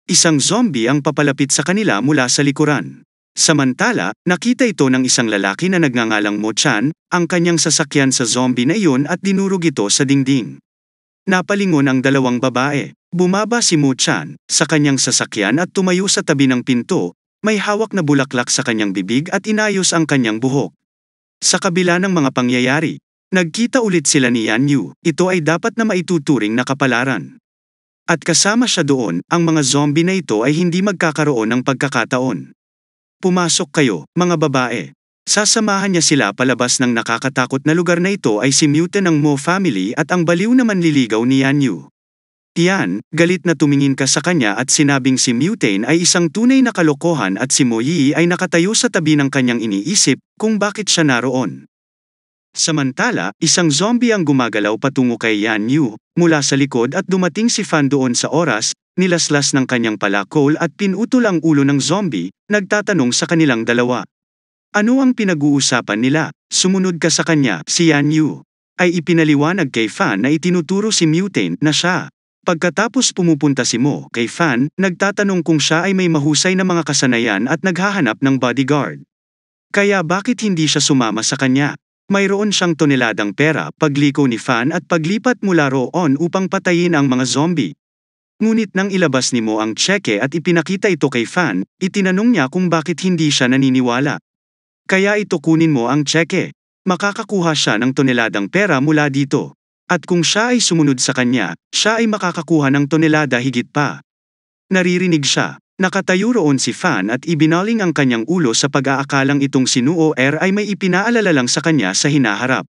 Isang zombie ang papalapit sa kanila mula sa likuran. Samantala, nakita ito ng isang lalaki na nagngangalang Mo Chan, ang kanyang sasakyan sa zombie na iyon at dinurog ito sa dingding. Napalingon ang dalawang babae. Bumaba si Mo Chan sa kanyang sasakyan at tumayo sa tabi ng pinto. May hawak na bulaklak sa kanyang bibig at inayos ang kanyang buhok. Sa kabila ng mga pangyayari, nagkita ulit sila ni Yan Yu. Ito ay dapat na maituturing na kapalaran. At kasama siya doon, ang mga zombie na ito ay hindi magkakaroon ng pagkakataon. Pumasok kayo, mga babae. Sasamahan niya sila palabas ng nakakatakot na lugar na ito ay si Muten ng Mo family at ang baliw na manliligaw ni Yan Yu. Yan, galit na tumingin ka sa kanya at sinabing si Muten ay isang tunay na kalokohan at si Muyi ay nakatayo sa tabi ng kanyang iniisip kung bakit siya naroon. Samantala, isang zombie ang gumagalaw patungo kay Yan Yu, mula sa likod at dumating si Fan doon sa oras, nilaslas ng kanyang palakol at pinutol ang ulo ng zombie, nagtatanong sa kanilang dalawa. Ano ang pinag-uusapan nila? Sumunod ka sa kanya, si Yan Yu. Ay ipinaliwanag kay Fan na itinuturo si Muten na siya. Pagkatapos pumupunta si Mo kay Fan, nagtatanong kung siya ay may mahusay na mga kasanayan at naghahanap ng bodyguard. Kaya bakit hindi siya sumama sa kanya? Mayroon siyang toneladang pera, pagliko ni Fan at paglipat mula roon upang patayin ang mga zombie. Ngunit nang ilabas ni Mo ang tseke at ipinakita ito kay Fan, itinanong niya kung bakit hindi siya naniniwala. Kaya ito kunin mo ang tseke. Makakakuha siya ng toneladang pera mula dito. At kung siya ay sumunod sa kanya, siya ay makakakuha ng tonelada higit pa. Naririnig siya. Nakatayo roon si Fan at ibinaling ang kanyang ulo sa pag-aakalang itong si Noor ay may ipinaalala lang sa kanya sa hinaharap.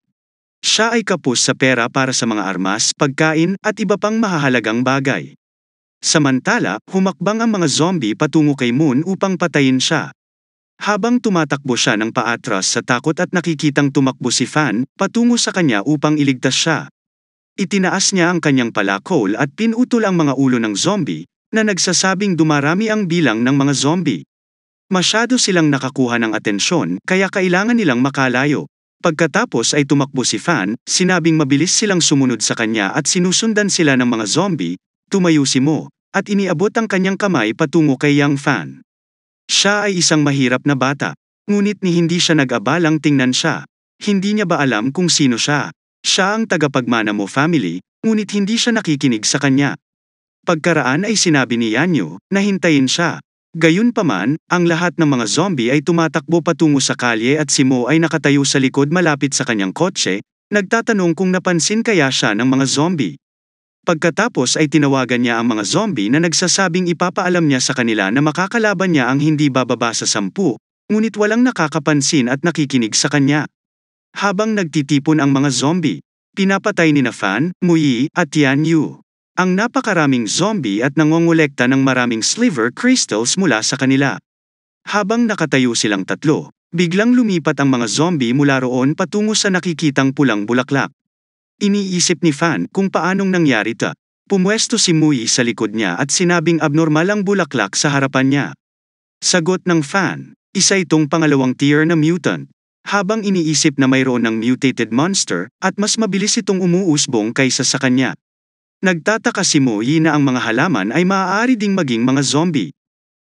Siya ay kapos sa pera para sa mga armas, pagkain, at iba pang mahahalagang bagay. Samantala, humakbang ang mga zombie patungo kay Moon upang patayin siya. Habang tumatakbo siya ng paatras sa takot at nakikitang tumakbo si Fan, patungo sa kanya upang iligtas siya. Itinaas niya ang kanyang palakol at pinutol ang mga ulo ng zombie, na nagsasabing dumarami ang bilang ng mga zombie. Masyado silang nakakuha ng atensyon, kaya kailangan nilang makalayo. Pagkatapos ay tumakbo si Fan, sinabing mabilis silang sumunod sa kanya at sinusundan sila ng mga zombie. Tumayo si Mo, at iniabot ang kanyang kamay patungo kay Yang Fan. Siya ay isang mahirap na bata, ngunit hindi siya nag-abalang tingnan siya. Hindi niya ba alam kung sino siya? Siya ang tagapagmana mo family, ngunit hindi siya nakikinig sa kanya. Pagkaraan ay sinabi ni Yanyo na hintayin siya. Gayunpaman, ang lahat ng mga zombie ay tumatakbo patungo sa kalye at si Mo ay nakatayo sa likod malapit sa kanyang kotse, nagtatanong kung napansin kaya siya ng mga zombie. Pagkatapos ay tinawagan niya ang mga zombie na nagsasabing ipapaalam niya sa kanila na makakalaban niya ang hindi bababa sa 10, ngunit walang nakakapansin at nakikinig sa kanya. Habang nagtitipon ang mga zombie, pinapatay ni Fan, Muyi, at Yanyu ang napakaraming zombie at nangongolekta ng maraming sliver crystals mula sa kanila. Habang nakatayo silang tatlo, biglang lumipat ang mga zombie mula roon patungo sa nakikitang pulang bulaklak. Iniisip ni Fan kung paanong nangyari ito. Pumwesto si Muyi sa likod niya at sinabing abnormal ang bulaklak sa harapan niya. Sagot ng Fan, isa itong pangalawang tier na mutant. Habang iniisip na mayroon ng mutated monster, at mas mabilis itong umuusbong kaysa sa kanya. Nagtataka si Muyi na ang mga halaman ay maaari ding maging mga zombie.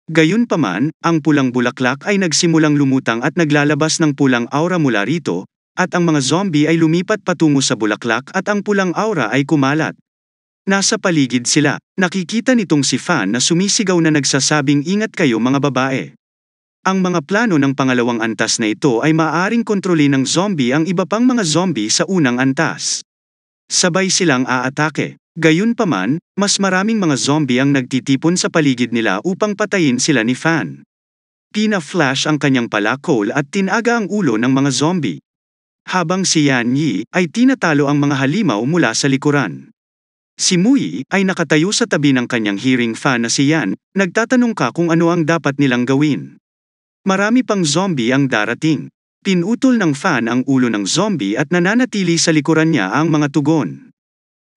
Gayunpaman, ang pulang bulaklak ay nagsimulang lumutang at naglalabas ng pulang aura mula rito, at ang mga zombie ay lumipat patungo sa bulaklak at ang pulang aura ay kumalat. Nasa paligid sila, nakikita nitong si Fan na sumisigaw na nagsasabing ingat kayo mga babae. Ang mga plano ng pangalawang antas na ito ay maaaring kontrolin ng zombie ang iba pang mga zombie sa unang antas. Sabay silang aatake. Gayunpaman, mas maraming mga zombie ang nagtitipon sa paligid nila upang patayin sila ni Fan. Pina-flash ang kanyang palakol at tinaga ang ulo ng mga zombie. Habang si Yan Yi ay tinatalo ang mga halimaw mula sa likuran. Si Muyi ay nakatayo sa tabi ng kanyang hearing fan na si Yan, nagtatanong ka kung ano ang dapat nilang gawin. Marami pang zombie ang darating. Pinutol ng Fan ang ulo ng zombie at nananatili sa likuran niya ang mga tugon.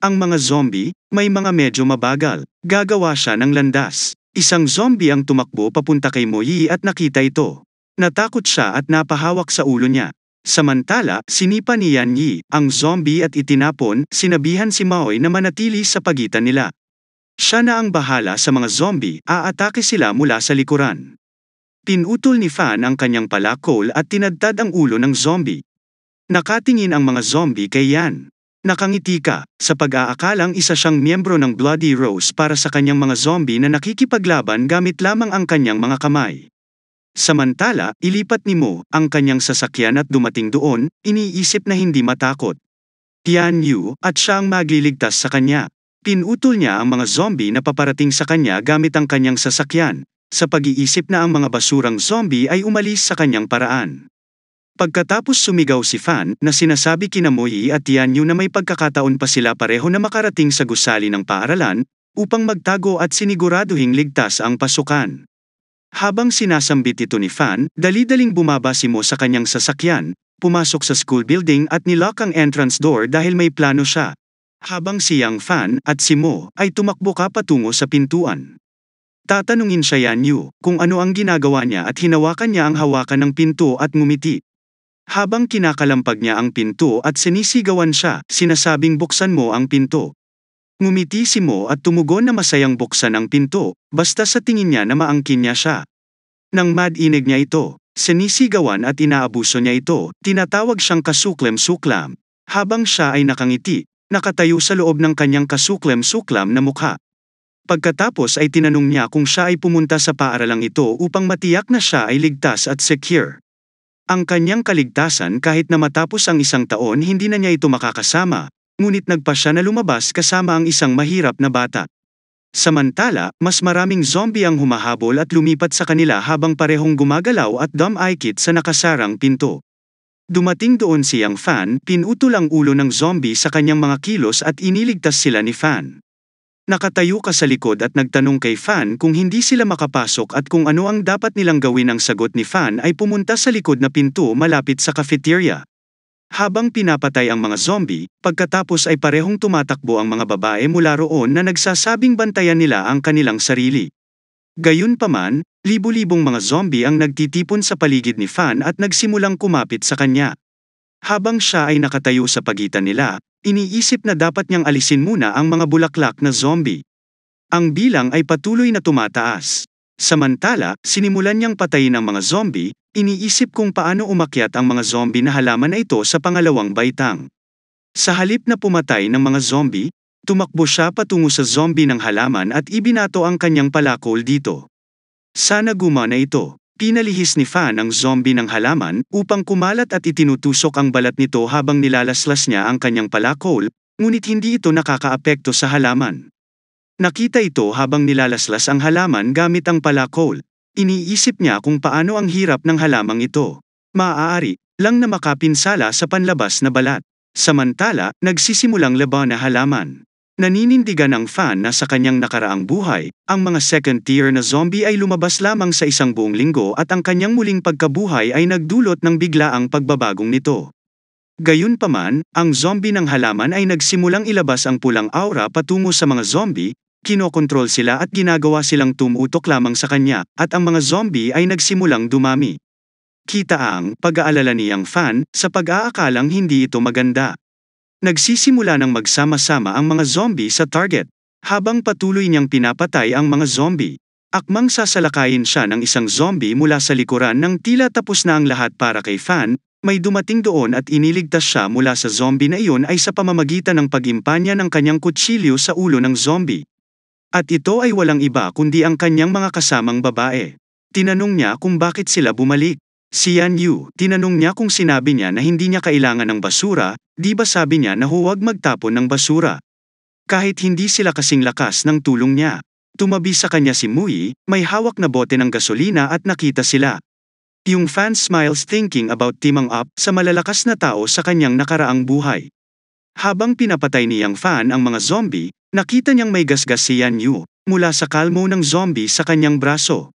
Ang mga zombie, may mga medyo mabagal. Gagawa siya ng landas. Isang zombie ang tumakbo papunta kay Muyi at nakita ito. Natakot siya at napahawak sa ulo niya. Samantala, sinipa ni Yan Yi ang zombie at itinapon, sinabihan si Maoy na manatili sa pagitan nila. Siya na ang bahala sa mga zombie, aatake sila mula sa likuran. Pinutol ni Fan ang kanyang palakol at tinadtad ang ulo ng zombie. Nakatingin ang mga zombie kay Yan. Nakangiti ka, sa pag-aakalang isa siyang miyembro ng Bloody Rose para sa kanyang mga zombie na nakikipaglaban gamit lamang ang kanyang mga kamay. Samantala, ilipat ni Mo ang kanyang sasakyan at dumating doon, iniisip na hindi matakot. Tian Yu at siya ang magliligtas sa kanya. Pinutol niya ang mga zombie na paparating sa kanya gamit ang kanyang sasakyan, sa pag-iisip na ang mga basurang zombie ay umalis sa kanyang paraan. Pagkatapos sumigaw si Fan na sinasabi kina Muyi at Yanyu na may pagkakataon pa sila pareho na makarating sa gusali ng paaralan, upang magtago at siniguraduhing ligtas ang pasukan. Habang sinasambit ito ni Fan, dali-daling bumaba si Mo sa kanyang sasakyan, pumasok sa school building at nilock ang entrance door dahil may plano siya. Habang si Yang Fan at si Mo ay tumakbo ka patungo sa pintuan. Tatanungin siya Yanyu kung ano ang ginagawa niya at hinawakan niya ang hawakan ng pinto at ngumiti. Habang kinakalampag niya ang pinto at sinisigawan siya, sinasabing buksan mo ang pinto. Ngumiti si Mo at tumugon na masayang buksan ang pinto, basta sa tingin niya na maangkin niya siya. Nang madinig niya ito, sinisigawan at inaabuso niya ito, tinatawag siyang kasuklem-suklam. Habang siya ay nakangiti, nakatayo sa loob ng kanyang kasuklem-suklam na mukha. Pagkatapos ay tinanong niya kung siya ay pumunta sa paaralang ito upang matiyak na siya ay ligtas at secure. Ang kanyang kaligtasan kahit na matapos ang 1 taon hindi na niya ito makakasama, ngunit nagpa siya na lumabas kasama ang isang mahirap na bata. Samantala, mas maraming zombie ang humahabol at lumipat sa kanila habang parehong gumagalaw at dumikit sa nakasarang pinto. Dumating doon si Yang Fan, pinutol ang ulo ng zombie sa kanyang mga kilos at iniligtas sila ni Fan. Nakatayo ka sa likod at nagtanong kay Fan kung hindi sila makapasok at kung ano ang dapat nilang gawin. Ang sagot ni Fan ay pumunta sa likod na pinto malapit sa cafeteria. Habang pinapatay ang mga zombie, pagkatapos ay parehong tumatakbo ang mga babae mula roon na nagsasabing bantayan nila ang kanilang sarili. Gayunpaman, libu-libong mga zombie ang nagtitipon sa paligid ni Fan at nagsimulang kumapit sa kanya. Habang siya ay nakatayo sa pagitan nila, iniisip na dapat niyang alisin muna ang mga bulaklak na zombie. Ang bilang ay patuloy na tumataas. Samantala, sinimulan niyang patayin ang mga zombie, iniisip kung paano umakyat ang mga zombie na halaman na ito sa pangalawang baitang. Sa halip na pumatay ng mga zombie, tumakbo siya patungo sa zombie ng halaman at ibinato ang kanyang palakol dito. Sana gumana ito. Pinalihis ni Fan ang zombie ng halaman upang kumalat at itinutusok ang balat nito habang nilalaslas niya ang kanyang palakol, ngunit hindi ito nakakaapekto sa halaman. Nakita ito habang nilalaslas ang halaman gamit ang palakol. Iniisip niya kung paano ang hirap ng halamang ito. Maaari lang na makapinsala sa panlabas na balat. Samantala, nagsisimulang laban na halaman. Naninindigan ang Fan na sa kanyang nakaraang buhay, ang mga second-tier na zombie ay lumabas lamang sa isang buong linggo at ang kanyang muling pagkabuhay ay nagdulot ng biglaang pagbabagong nito. Gayunpaman, ang zombie ng halaman ay nagsimulang ilabas ang pulang aura patungo sa mga zombie, kinokontrol sila at ginagawa silang tumutok lamang sa kanya, at ang mga zombie ay nagsimulang dumami. Kita ang pag-aalala ni Yang Fan sa pag-aakalang hindi ito maganda. Nagsisimula ng magsama-sama ang mga zombie sa target. Habang patuloy niyang pinapatay ang mga zombie, akmang sasalakayin siya ng isang zombie mula sa likuran nang tila tapos na ang lahat para kay Fan, may dumating doon at iniligtas siya mula sa zombie na iyon ay sa pamamagitan ng pag-impanya ng kanyang kutsilyo sa ulo ng zombie. At ito ay walang iba kundi ang kanyang mga kasamang babae. Tinanong niya kung bakit sila bumalik. Si Yan Yu, tinanong niya kung sinabi niya na hindi niya kailangan ng basura, di ba sabi niya na huwag magtapon ng basura. Kahit hindi sila kasing lakas ng tulong niya. Tumabi sa kanya si Mui, may hawak na bote ng gasolina at nakita sila. Yung Fan smiles thinking about teaming up sa malalakas na tao sa kanyang nakaraang buhay. Habang pinapatay ni Yang Fan ang mga zombie, nakita niyang may gasgas si Yan Yu mula sa kalmo ng zombie sa kanyang braso.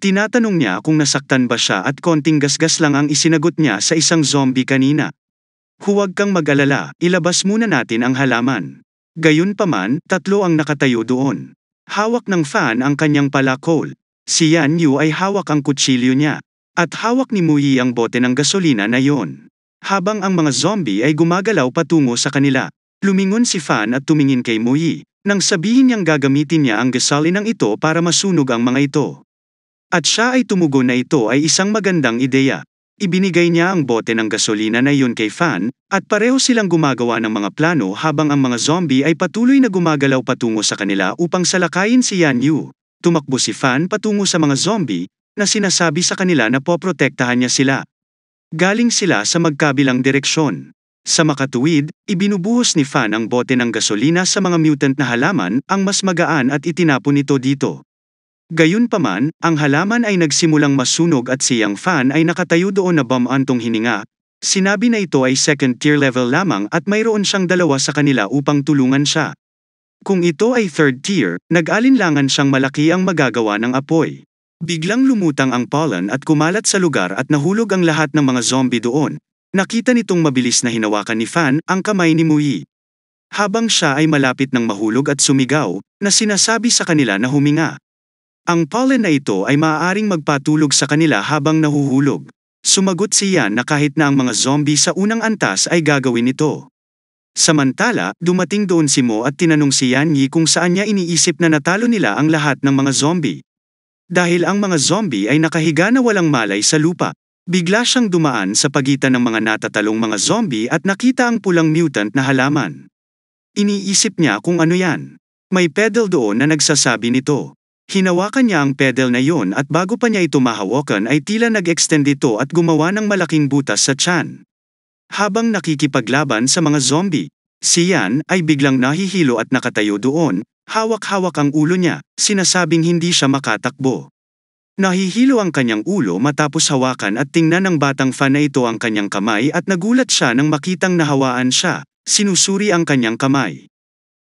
Tinatanong niya kung nasaktan ba siya at konting gasgas lang ang isinagot niya sa isang zombie kanina. Huwag kang mag-alala, ilabas muna natin ang halaman. Gayunpaman, tatlo ang nakatayo doon. Hawak ng Fan ang kanyang palakol. Si Yan Yu ay hawak ang kutsilyo niya. At hawak ni Mui ang bote ng gasolina na yon. Habang ang mga zombie ay gumagalaw patungo sa kanila, lumingon si Fan at tumingin kay Mui, nang sabihin niyang gagamitin niya ang gasolinang ito para masunog ang mga ito. At siya ay tumugon na ito ay isang magandang ideya. Ibinigay niya ang bote ng gasolina na iyon kay Fan, at pareho silang gumagawa ng mga plano habang ang mga zombie ay patuloy na gumagalaw patungo sa kanila upang salakayin si Yan Yu. Tumakbo si Fan patungo sa mga zombie, na sinasabi sa kanila na poprotektahan niya sila. Galing sila sa magkabilang direksyon. Sa makatuwid, ibinubuhos ni Fan ang bote ng gasolina sa mga mutant na halaman, ang mas magaan at itinapon ito dito. Gayunpaman, ang halaman ay nagsimulang masunog at si Yang Fan ay nakatayo doon na bumantong hininga. Sinabi na ito ay second tier level lamang at mayroon siyang dalawa sa kanila upang tulungan siya. Kung ito ay third tier, nag-alinlangan siyang malaki ang magagawa ng apoy. Biglang lumutang ang pollen at kumalat sa lugar at nahulog ang lahat ng mga zombie doon. Nakita nitong mabilis na hinawakan ni Fan ang kamay ni Mui. Habang siya ay malapit ng mahulog at sumigaw, na sinasabi sa kanila na huminga. Ang pollen na ito ay maaaring magpatulog sa kanila habang nahuhulog. Sumagot si Yan na kahit na ang mga zombie sa unang antas ay gagawin ito. Samantala, dumating doon si Mo at tinanong si Yan Yi kung saan niya iniisip na natalo nila ang lahat ng mga zombie. Dahil ang mga zombie ay nakahiga na walang malay sa lupa. Bigla siyang dumaan sa pagitan ng mga natatalong mga zombie at nakita ang pulang mutant na halaman. Iniisip niya kung ano yan. May pedal doon na nagsasabi nito. Hinawakan niya ang pedal na yon at bago pa niya ito mahawakan ay tila nag-extend ito at gumawa ng malaking butas sa tiyan. Habang nakikipaglaban sa mga zombie, si Yan ay biglang nahihilo at nakatayo doon, Hawak-hawak ang ulo niya, sinasabing hindi siya makatakbo. Nahihilo ang kanyang ulo matapos hawakan at tingnan ng batang fan na ito ang kanyang kamay at nagulat siya nang makitang nahawaan siya, sinusuri ang kanyang kamay.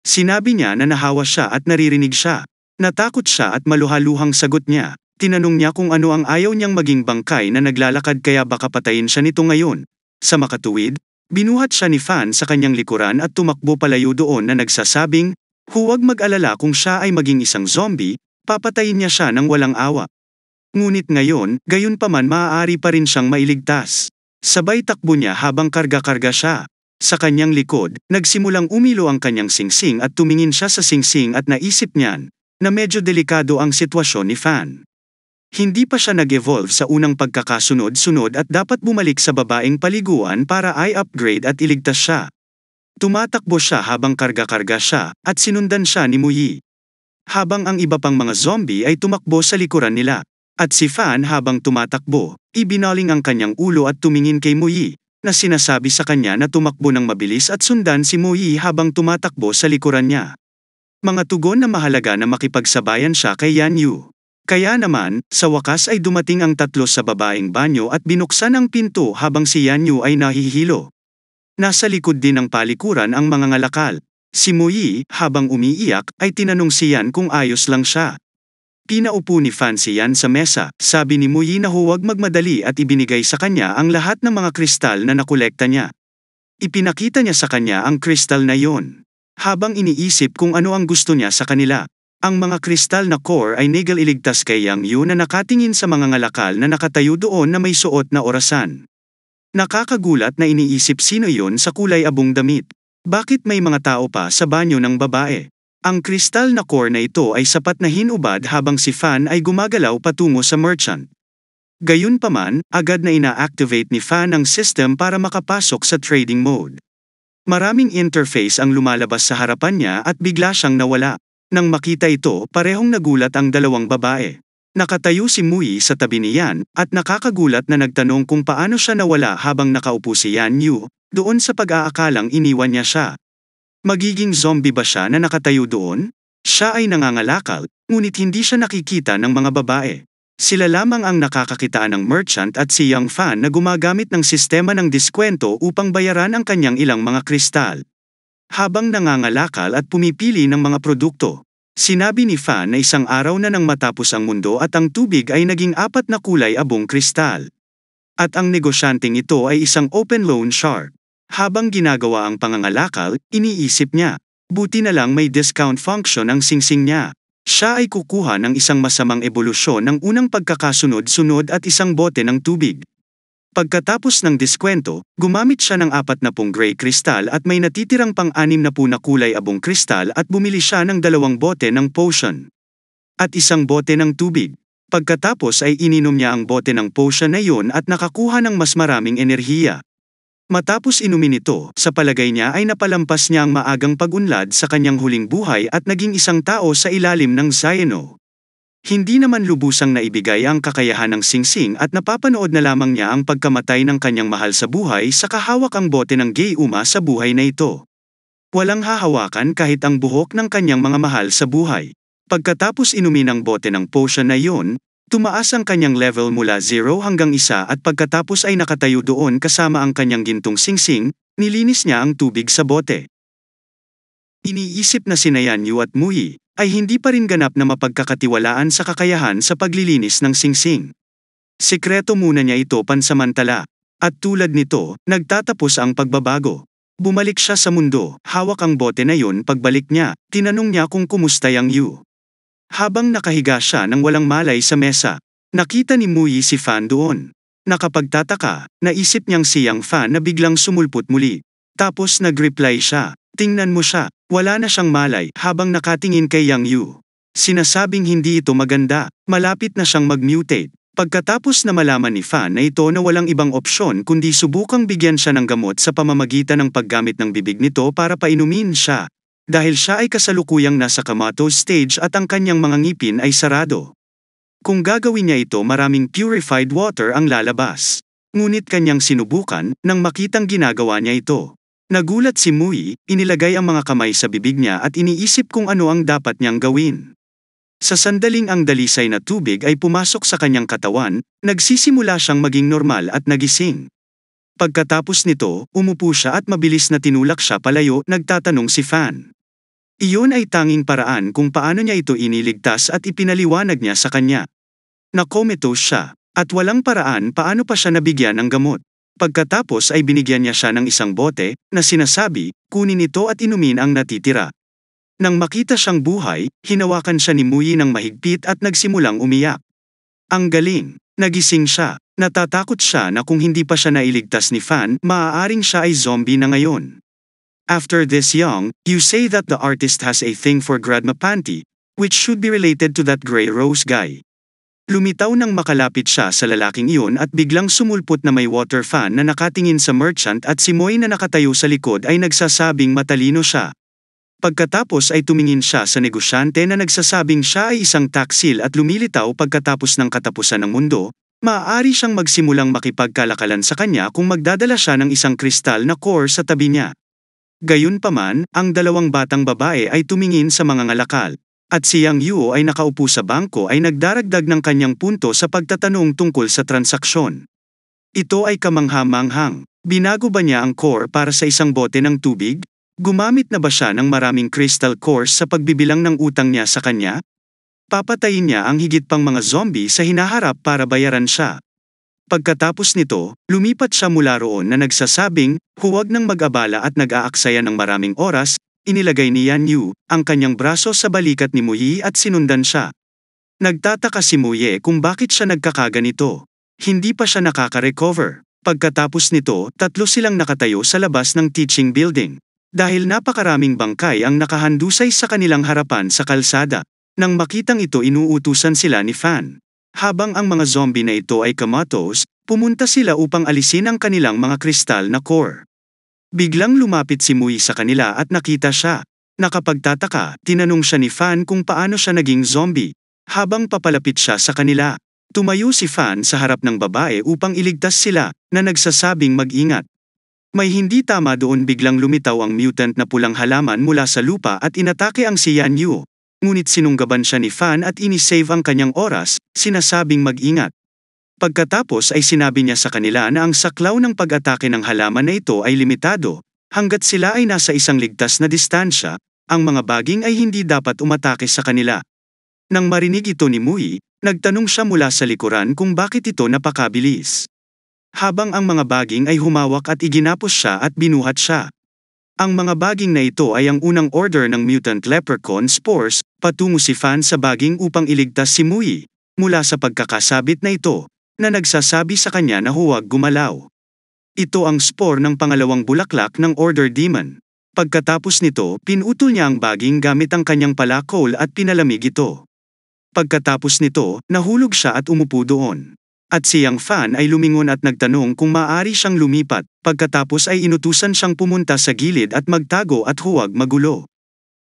Sinabi niya na nahawa siya at naririnig siya. Natakot siya at maluhaluhang sagot niya. Tinanong niya kung ano ang ayaw niyang maging bangkay na naglalakad kaya baka patayin siya nito ngayon. Sa makatuwid, binuhat siya ni Fan sa kanyang likuran at tumakbo palayo doon na nagsasabing, huwag mag-alala kung siya ay maging isang zombie, papatayin niya siya ng walang awa. Ngunit ngayon, gayunpaman maaari pa rin siyang mailigtas. Sabay takbo niya habang karga-karga siya. Sa kanyang likod, nagsimulang umilo ang kanyang singsing at tumingin siya sa singsing at naisip niyan na medyo delikado ang sitwasyon ni Fan. Hindi pa siya nag-evolve sa unang pagkakasunod-sunod at dapat bumalik sa babaeng paliguan para i-upgrade at iligtas siya. Tumatakbo siya habang karga-karga siya at sinundan siya ni Muyi. Habang ang iba pang mga zombie ay tumakbo sa likuran nila. At si Fan habang tumatakbo, ibinaling ang kanyang ulo at tumingin kay Muyi, na sinasabi sa kanya na tumakbo ng mabilis at sundan si Muyi habang tumatakbo sa likuran niya. Mga tugon na mahalaga na makipagsabayan siya kay Yan Yu. Kaya naman, sa wakas ay dumating ang tatlo sa babaeng banyo at binuksan ang pinto habang si Yan Yu ay nahihilo. Nasa likod din ng palikuran ang mga ngalakal. Si Muyi, habang umiiyak, ay tinanong si Yan kung ayos lang siya. Pinaupo ni Fan si Yan sa mesa, sabi ni Muyi na huwag magmadali at ibinigay sa kanya ang lahat ng mga kristal na nakolekta niya. Ipinakita niya sa kanya ang kristal na yon. Habang iniisip kung ano ang gusto niya sa kanila, ang mga kristal na core ay nagaliligtas kay Yang Yu na nakatingin sa mga ngalakal na nakatayo doon na may suot na orasan. Nakakagulat na iniisip sino yon sa kulay abong damit. Bakit may mga tao pa sa banyo ng babae? Ang kristal na core na ito ay sapat na hinubad habang si Fan ay gumagalaw patungo sa merchant. Gayunpaman, agad na ina-activate ni Fan ang system para makapasok sa trading mode. Maraming interface ang lumalabas sa harapan niya at bigla siyang nawala. Nang makita ito, parehong nagulat ang dalawang babae. Nakatayo si Muyi sa tabi ni Yan at nakakagulat na nagtanong kung paano siya nawala habang nakaupo si Yan Yu, doon sa pag-aakalang iniwan niya siya. Magiging zombie ba siya na nakatayo doon? Siya ay nangangalakal, ngunit hindi siya nakikita ng mga babae. Sila lamang ang nakakakitaan ng merchant at si Yang Fan na gumagamit ng sistema ng diskwento upang bayaran ang kanyang ilang mga kristal. Habang nangangalakal at pumipili ng mga produkto, sinabi ni Fan na isang araw na nang matapos ang mundo at ang tubig ay naging 4 na kulay abong kristal. At ang negosyanteng ito ay isang open loan shark. Habang ginagawa ang pangangalakal, iniisip niya, buti na lang may discount function ang singsing niya. Siya ay kukuha ng isang masamang ebolusyon ng unang pagkakasunod-sunod at isang bote ng tubig. Pagkatapos ng diskwento, gumamit siya ng 40 gray kristal at may natitirang pang-60 na kulay abong kristal at bumili siya ng 2 bote ng potion. At isang bote ng tubig. Pagkatapos ay ininom niya ang bote ng potion na yun at nakakuha ng mas maraming enerhiya. Matapos inumin ito, sa palagay niya ay napalampas niya ang maagang pag-unlad sa kanyang huling buhay at naging isang tao sa ilalim ng Cyano. Hindi naman lubusang naibigay ang kakayahan ng singsing at napapanood na lamang niya ang pagkamatay ng kanyang mahal sa buhay sa kahawak ang bote ng Gayuma sa buhay na ito. Walang hahawakan kahit ang buhok ng kanyang mga mahal sa buhay. Pagkatapos inumin ang bote ng potion na yon, tumaas ang kanyang level mula 0 hanggang 1 at pagkatapos ay nakatayo doon kasama ang kanyang gintong singsing, nilinis niya ang tubig sa bote. Iniisip na sina Yan Yu at Muyi ay hindi pa rin ganap na mapagkakatiwalaan sa kakayahan sa paglilinis ng singsing. Sekreto muna niya ito pansamantala. At tulad nito, nagtatapos ang pagbabago. Bumalik siya sa mundo, hawak ang bote na yun pagbalik niya, tinanong niya kung kumusta Yang Yu. Habang nakahiga siya ng walang malay sa mesa, nakita ni Muyi si Fan doon. Nakapagtataka, naisip niyang si Yang Fan na biglang sumulpot muli. Tapos nag-reply siya, tingnan mo siya, wala na siyang malay habang nakatingin kay Yang Yu. Sinasabing hindi ito maganda, malapit na siyang mag-mutate. Pagkatapos na malaman ni Fan na ito na walang ibang opsyon kundi subukang bigyan siya ng gamot sa pamamagitan ng paggamit ng bibig nito para painumin siya. Dahil siya ay kasalukuyang nasa comatose stage at ang kanyang mga ngipin ay sarado. Kung gagawin niya ito maraming purified water ang lalabas. Ngunit kanyang sinubukan nang makitang ginagawa niya ito. Nagulat si Mui, inilagay ang mga kamay sa bibig niya at iniisip kung ano ang dapat niyang gawin. Sa sandaling ang dalisay na tubig ay pumasok sa kanyang katawan, nagsisimula siyang maging normal at nagising. Pagkatapos nito, umupo siya at mabilis na tinulak siya palayo, nagtatanong si Fan. Iyon ay tanging paraan kung paano niya ito iniligtas at ipinaliwanag niya sa kanya. Nakomatose siya, at walang paraan paano pa siya nabigyan ng gamot. Pagkatapos ay binigyan niya siya ng isang bote, na sinasabi, kunin ito at inumin ang natitira. Nang makita siyang buhay, hinawakan siya ni Mui ng mahigpit at nagsimulang umiyak. Ang galing, nagising siya, natatakot siya na kung hindi pa siya nailigtas ni Fan, maaaring siya ay zombie na ngayon. After this young, you say that the artist has a thing for Grandma Panty, which should be related to that gray rose guy. Lumitaw nang makalapit siya sa lalaking iyon at biglang sumulpot na may water fan na nakatingin sa merchant at si Moy na nakatayo sa likod ay nagsasabing matalino siya. Pagkatapos ay tumingin siya sa negosyante na nagsasabing siya ay isang taksil at lumilitaw pagkatapos ng katapusan ng mundo, maaari siyang magsimulang makipagkalakalan sa kanya kung magdadala siya ng isang kristal na core sa tabi niya. Gayunpaman, ang dalawang batang babae ay tumingin sa mga ngalakal. At si Yang Yuo ay nakaupo sa bangko ay nagdaragdag ng kanyang punto sa pagtatanong tungkol sa transaksyon. Ito ay kamangha-manghang. Binago ba niya ang core para sa isang bote ng tubig? Gumamit na ba siya ng maraming crystal cores sa pagbibilang ng utang niya sa kanya? Papatayin niya ang higit pang mga zombie sa hinaharap para bayaran siya. Pagkatapos nito, lumipat siya mula roon na nagsasabing, huwag nang mag-abala at nag-aaksaya ng maraming oras. Inilagay ni Yan Yu ang kanyang braso sa balikat ni Muyi at sinundan siya. Nagtataka si Muye kung bakit siya nagkakaganito. Hindi pa siya nakaka-recover. Pagkatapos nito, tatlo silang nakatayo sa labas ng teaching building. Dahil napakaraming bangkay ang nakahandusay sa kanilang harapan sa kalsada. Nang makitang ito inuutusan sila ni Fan. Habang ang mga zombie na ito ay comatose, pumunta sila upang alisin ang kanilang mga kristal na core. Biglang lumapit si Mui sa kanila at nakita siya. Nakapagtataka, tinanong siya ni Fan kung paano siya naging zombie. Habang papalapit siya sa kanila, tumayo si Fan sa harap ng babae upang iligtas sila, na nagsasabing mag-ingat. May hindi tama doon, biglang lumitaw ang mutant na pulang halaman mula sa lupa at inatake ang si Yan Yu. Ngunit sinunggaban siya ni Fan at inisave ang kanyang oras, sinasabing mag-ingat. Pagkatapos ay sinabi niya sa kanila na ang saklaw ng pag-atake ng halaman na ito ay limitado, hanggat sila ay nasa isang ligtas na distansya, ang mga baging ay hindi dapat umatake sa kanila. Nang marinig ito ni Mui, nagtanong siya mula sa likuran kung bakit ito napakabilis. Habang ang mga baging ay humawak at iginapos siya at binuhat siya. Ang mga baging na ito ay ang unang order ng mutant leprechaun spores, patungo si Fan sa baging upang iligtas si Mui, mula sa pagkakasabit na ito, na nagsasabi sa kanya na huwag gumalaw. Ito ang spore ng pangalawang bulaklak ng Order Demon. Pagkatapos nito, pinutol niya ang baging gamit ang kanyang palakol at pinalamig ito. Pagkatapos nito, nahulog siya at umupo doon. At si Yang Fan ay lumingon at nagtanong kung maaari siyang lumipat, pagkatapos ay inutusan siyang pumunta sa gilid at magtago at huwag magulo.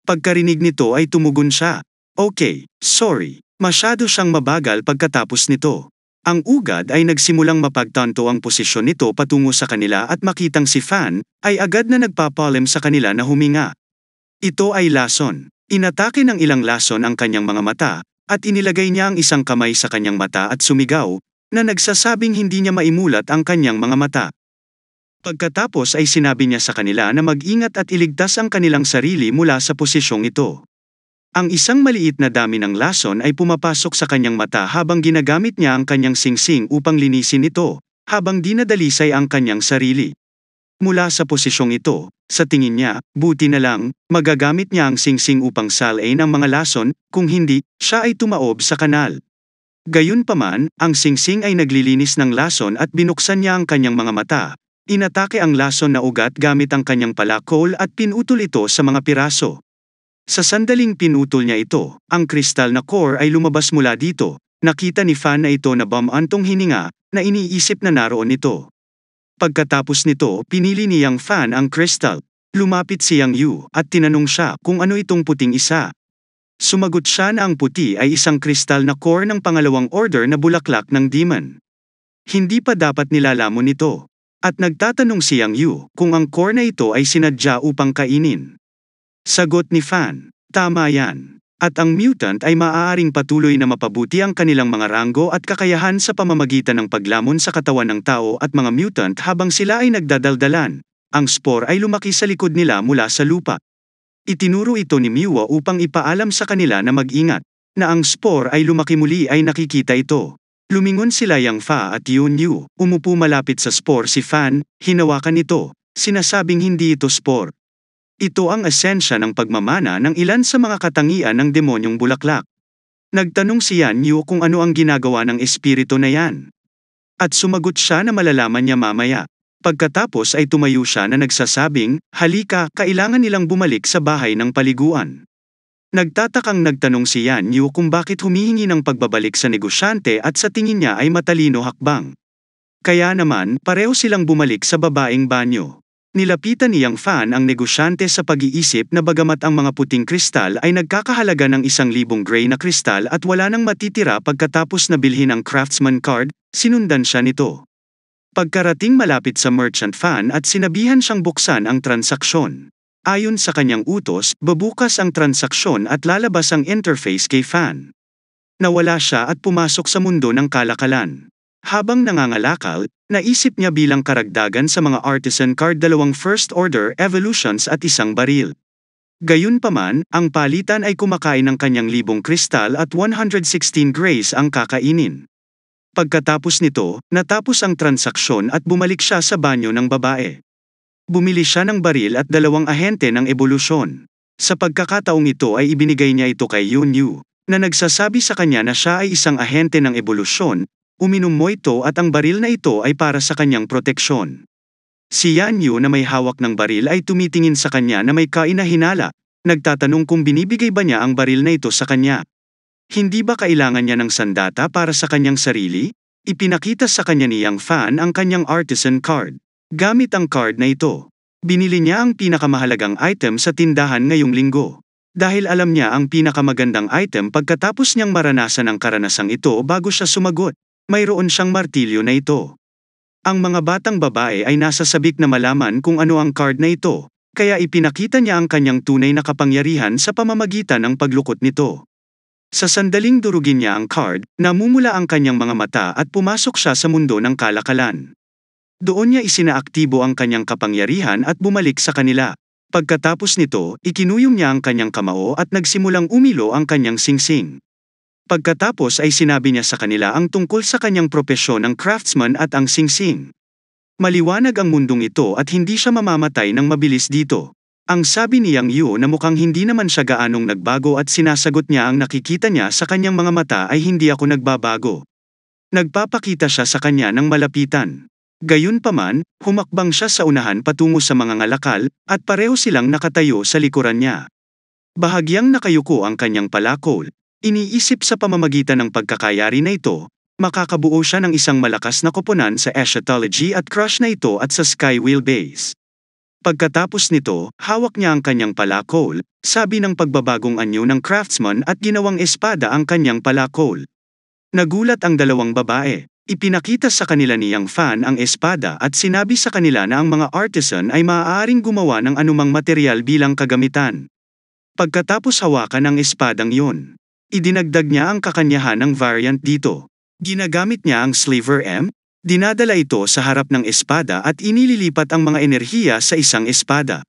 Pagkarinig nito ay tumugon siya. Okay, sorry. Masyado siyang mabagal pagkatapos nito. Ang ugad ay nagsimulang mapagtanto ang posisyon nito patungo sa kanila at makitang si Fan, ay agad na nagpapalem sa kanila na huminga. Ito ay lason. Inatake ng ilang lason ang kanyang mga mata, at inilagay niya ang isang kamay sa kanyang mata at sumigaw, na nagsasabing hindi niya maimulat ang kanyang mga mata. Pagkatapos ay sinabi niya sa kanila na mag-ingat at iligtas ang kanilang sarili mula sa posisyong ito. Ang isang maliit na dami ng lason ay pumapasok sa kanyang mata habang ginagamit niya ang kanyang singsing upang linisin ito, habang dinadalisay ang kanyang sarili. Mula sa posisyong ito, sa tingin niya, buti na lang, magagamit niya ang singsing upang salain ang mga lason, kung hindi, siya ay tumaob sa kanal. Gayunpaman, ang singsing ay naglilinis ng lason at binuksan niya ang kanyang mga mata. Inatake ang lason na ugat gamit ang kanyang palakol at pinutol ito sa mga piraso. Sa sandaling pinutol niya ito, ang kristal na core ay lumabas mula dito. Nakita ni Fan na ito na bumantong hininga, na iniisip na naroon ito. Pagkatapos nito, pinili ni Yang Fan ang kristal. Lumapit si Yang Yu at tinanong siya kung ano itong puting isa. Sumagot siya na ang puti ay isang kristal na core ng pangalawang order na bulaklak ng demon. Hindi pa dapat nilalamon ito. At nagtatanong si Yang Yu kung ang core na ito ay sinadya upang kainin. Sagot ni Fan, tama yan. At ang mutant ay maaaring patuloy na mapabuti ang kanilang mga ranggo at kakayahan sa pamamagitan ng paglamon sa katawan ng tao at mga mutant habang sila ay nagdadaldalan. Ang spore ay lumaki sa likod nila mula sa lupa. Itinuro ito ni Miwa upang ipaalam sa kanila na mag-ingat, na ang spore ay lumaki muli ay nakikita ito. Lumingon sila Yang Fa at Yun Yu, umupo malapit sa spore si Fan, hinawakan ito, sinasabing hindi ito spore. Ito ang esensya ng pagmamana ng ilan sa mga katangian ng demonyong bulaklak. Nagtanong si Yan Yu kung ano ang ginagawa ng espiritu na yan. At sumagot siya na malalaman niya mamaya. Pagkatapos ay tumayo siya na nagsasabing, halika, kailangan nilang bumalik sa bahay ng paliguan. Nagtatakang nagtanong si Yan Yu kung bakit humihingi ng pagbabalik sa negosyante at sa tingin niya ay matalino hakbang. Kaya naman, pareho silang bumalik sa babaeng banyo. Nilapitan ni Yang Fan ang negosyante sa pag-iisip na bagamat ang mga puting kristal ay nagkakahalaga ng 1,000 gray na kristal at wala nang matitira pagkatapos na bilhin ang craftsman card, sinundan siya nito. Pagkarating malapit sa merchant Fan at sinabihan siyang buksan ang transaksyon. Ayon sa kanyang utos, babukas ang transaksyon at lalabas ang interface kay Fan. Nawala siya at pumasok sa mundo ng kalakalan. Habang nangangalakal, naisip niya bilang karagdagan sa mga artisan card 2 first order evolutions at 1 baril. Gayunpaman, ang palitan ay kumakain ng kanyang 1,000 kristal at 116 grays ang kakainin. Pagkatapos nito, natapos ang transaksyon at bumalik siya sa banyo ng babae. Bumili siya ng baril at 2 ahente ng ebolusyon. Sa pagkakataong ito ay ibinigay niya ito kay Yun Yu, na nagsasabi sa kanya na siya ay isang ahente ng ebolusyon. Uminom mo ito at ang baril na ito ay para sa kanyang proteksyon. Si Yan Yu na may hawak ng baril ay tumitingin sa kanya na may kainahinala, nagtatanong kung binibigay ba niya ang baril na ito sa kanya. Hindi ba kailangan niya ng sandata para sa kanyang sarili? Ipinakita sa kanya ni Yang Fan ang kanyang artisan card. Gamit ang card na ito, binili niya ang pinakamahalagang item sa tindahan ngayong linggo. Dahil alam niya ang pinakamagandang item pagkatapos niyang maranasan ang karanasang ito bago siya sumagot. Mayroon siyang martilyo na ito. Ang mga batang babae ay nasa sabik na malaman kung ano ang card na ito, kaya ipinakita niya ang kanyang tunay na kapangyarihan sa pamamagitan ng paglukot nito. Sa sandaling durugin niya ang card, namumula ang kanyang mga mata at pumasok siya sa mundo ng kalakalan. Doon niya isinaaktibo ang kanyang kapangyarihan at bumalik sa kanila. Pagkatapos nito, ikinuyom niya ang kanyang kamao at nagsimulang umilo ang kanyang singsing. Pagkatapos ay sinabi niya sa kanila ang tungkol sa kanyang propesyon ng craftsman at ang singsing. Maliwanag ang mundong ito at hindi siya mamamatay ng mabilis dito. Ang sabi ni Yang Yu na mukhang hindi naman siya gaanong nagbago at sinasagot niya ang nakikita niya sa kanyang mga mata ay hindi ako nagbabago. Nagpapakita siya sa kanya ng malapitan. Gayunpaman, humakbang siya sa unahan patungo sa mga ngalakal at pareho silang nakatayo sa likuran niya. Bahagyang nakayuko ang kanyang palakol. Iniisip sa pamamagitan ng pagkakayari na ito, makakabuo siya ng isang malakas na koponan sa eschatology at crush na ito at sa Skywheel Base. Pagkatapos nito, hawak niya ang kanyang palakol, sabi ng pagbabagong anyo ng craftsman at ginawang espada ang kanyang palakol. Nagulat ang 2 babae. Ipinakita sa kanila ni Yang Fan ang espada at sinabi sa kanila na ang mga artisan ay maaaring gumawa ng anumang material bilang kagamitan. Pagkatapos hawakan ang espadang yun, idinagdag niya ang kakanyahan ng variant dito. Ginagamit niya ang Sliver M, dinadala ito sa harap ng espada at inililipat ang mga enerhiya sa isang espada.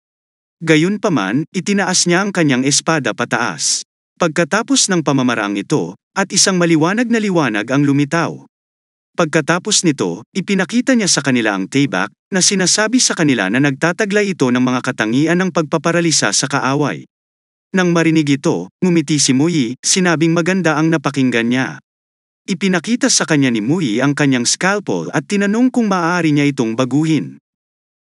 Gayunpaman, itinaas niya ang kanyang espada pataas. Pagkatapos ng pamamaraang ito, at isang maliwanag na liwanag ang lumitaw. Pagkatapos nito, ipinakita niya sa kanila ang Taybak, na sinasabi sa kanila na nagtataglay ito ng mga katangian ng pagpaparalisa sa kaaway. Nang marinig ito, ngumiti si Muyi, sinabing maganda ang napakinggan niya. Ipinakita sa kanya ni Muyi ang kanyang scalpel at tinanong kung maaari niya itong baguhin.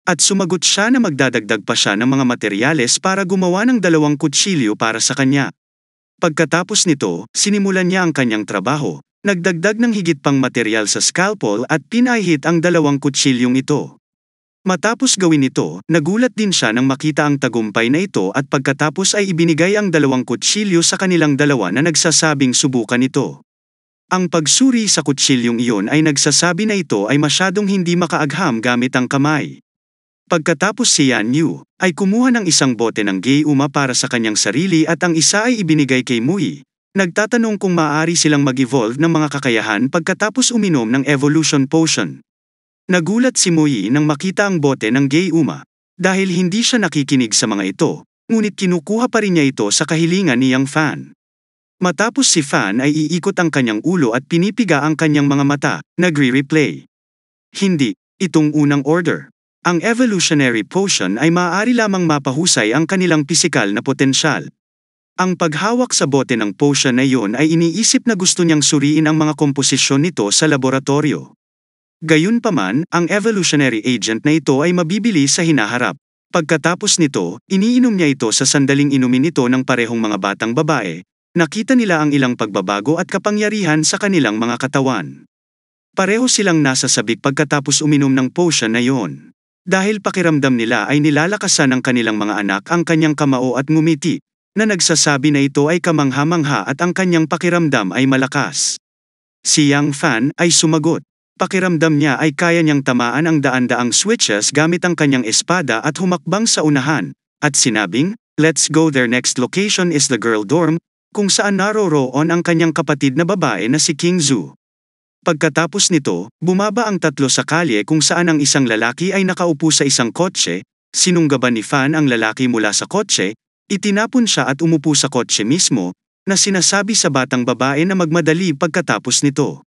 At sumagot siya na magdadagdag pa siya ng mga materyales para gumawa ng 2 kutsilyo para sa kanya. Pagkatapos nito, sinimulan niya ang kanyang trabaho, nagdagdag ng higit pang materyal sa scalpel at pinahit ang 2 kutsilyong ito. Matapos gawin ito, nagulat din siya nang makita ang tagumpay na ito at pagkatapos ay ibinigay ang 2 kutsilyo sa kanilang 2 na nagsasabing subukan ito. Ang pagsuri sa kutsilyong iyon ay nagsasabi na ito ay masyadong hindi makaagham gamit ang kamay. Pagkatapos si Yan Yu ay kumuha ng isang bote ng Gayuma para sa kanyang sarili at ang isa ay ibinigay kay Mui. Nagtatanong kung maaari silang mag-evolve ng mga kakayahan pagkatapos uminom ng evolution potion. Nagulat si Mui nang makita ang bote ng Gayuma. Dahil hindi siya nakikinig sa mga ito, ngunit kinukuha pa rin niya ito sa kahilingan ni Yang Fan. Matapos si Fan ay iikot ang kanyang ulo at pinipiga ang kanyang mga mata, nagre-replay. Hindi, itong unang order. Ang evolutionary potion ay maaari lamang mapahusay ang kanilang pisikal na potensyal. Ang paghawak sa bote ng potion na iyon ay iniisip na gusto niyang suriin ang mga komposisyon nito sa laboratorio. Gayunpaman, ang evolutionary agent na ito ay mabibili sa hinaharap. Pagkatapos nito, iniinom niya ito sa sandaling inumin ito ng parehong mga batang babae. Nakita nila ang ilang pagbabago at kapangyarihan sa kanilang mga katawan. Pareho silang nasa sabik pagkatapos uminom ng potion na iyon. Dahil pakiramdam nila ay nilalakasan ng kanilang mga anak ang kanyang kamao at ngumiti, na nagsasabi na ito ay kamangha-mangha at ang kanyang pakiramdam ay malakas. Si Yang Fan ay sumagot. Pakiramdam niya ay kaya niyang tamaan ang daan-daang switches gamit ang kanyang espada at humakbang sa unahan, at sinabing, "Let's go, their next location is the girl dorm," kung saan naroroon ang kanyang kapatid na babae na si King Zhu. Pagkatapos nito, bumaba ang tatlo sa kalye kung saan ang isang lalaki ay nakaupo sa isang kotse, sinunggaban ni Fan ang lalaki mula sa kotse, itinapon siya at umupo sa kotse mismo, na sinasabi sa batang babae na magmadali pagkatapos nito.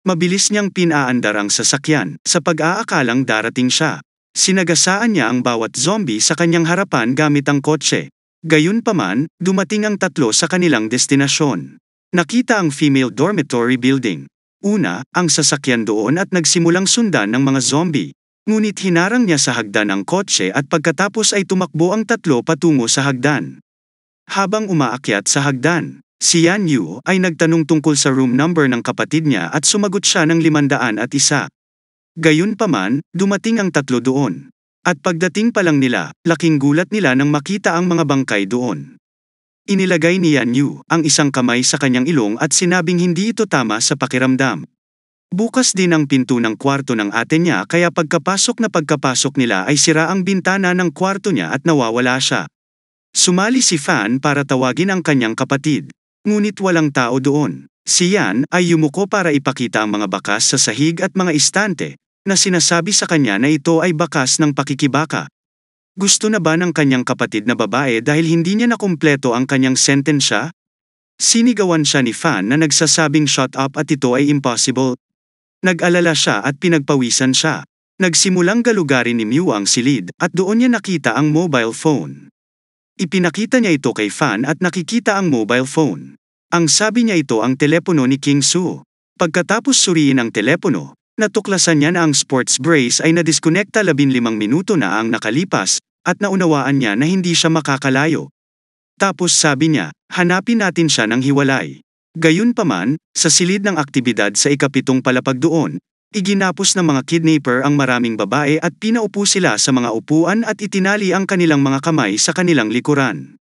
Mabilis niyang pinaandar ang sasakyan, sa pag-aakalang darating siya. Sinagasaan niya ang bawat zombie sa kanyang harapan gamit ang kotse. Gayunpaman, dumating ang tatlo sa kanilang destinasyon. Nakita ang female dormitory building. Una, ang sasakyan doon at nagsimulang sundan ng mga zombie. Ngunit hinarang niya sa hagdan ang kotse at pagkatapos ay tumakbo ang tatlo patungo sa hagdan. Habang umaakyat sa hagdan, si Yan Yu ay nagtanong tungkol sa room number ng kapatid niya at sumagot siya ng 501. Gayunpaman, dumating ang tatlo doon. At pagdating pa lang nila, laking gulat nila nang makita ang mga bangkay doon. Inilagay ni Yan Yu ang isang kamay sa kanyang ilong at sinabing hindi ito tama sa pakiramdam. Bukas din ang pinto ng kwarto ng ate niya kaya pagkapasok nila ay sira ang bintana ng kwarto niya at nawawala siya. Sumali si Fan para tawagin ang kanyang kapatid. Ngunit walang tao doon. Si Yan ay yumuko para ipakita ang mga bakas sa sahig at mga istante, na sinasabi sa kanya na ito ay bakas ng pakikibaka. Gusto na ba ng kanyang kapatid na babae dahil hindi niya nakumpleto ang kanyang sentensya? Sinigawan siya ni Fan na nagsasabing shut up at ito ay impossible. Nag-alala siya at pinagpawisan siya. Nagsimulang galugarin ni Mew ang silid at doon niya nakita ang mobile phone. Ipinakita niya ito kay Fan at nakikita ang mobile phone. Ang sabi niya ito ang telepono ni King Su. Pagkatapos suriin ang telepono, natuklasan niya na ang sports brace ay nadiskonekta 15 minuto na ang nakalipas, at naunawaan niya na hindi siya makakalayo. Tapos sabi niya, hanapin natin siya ng hiwalay. Gayunpaman, sa silid ng aktibidad sa ika-7 palapag doon, iginapos ng mga kidnapper ang maraming babae at pinaupo sila sa mga upuan at itinali ang kanilang mga kamay sa kanilang likuran.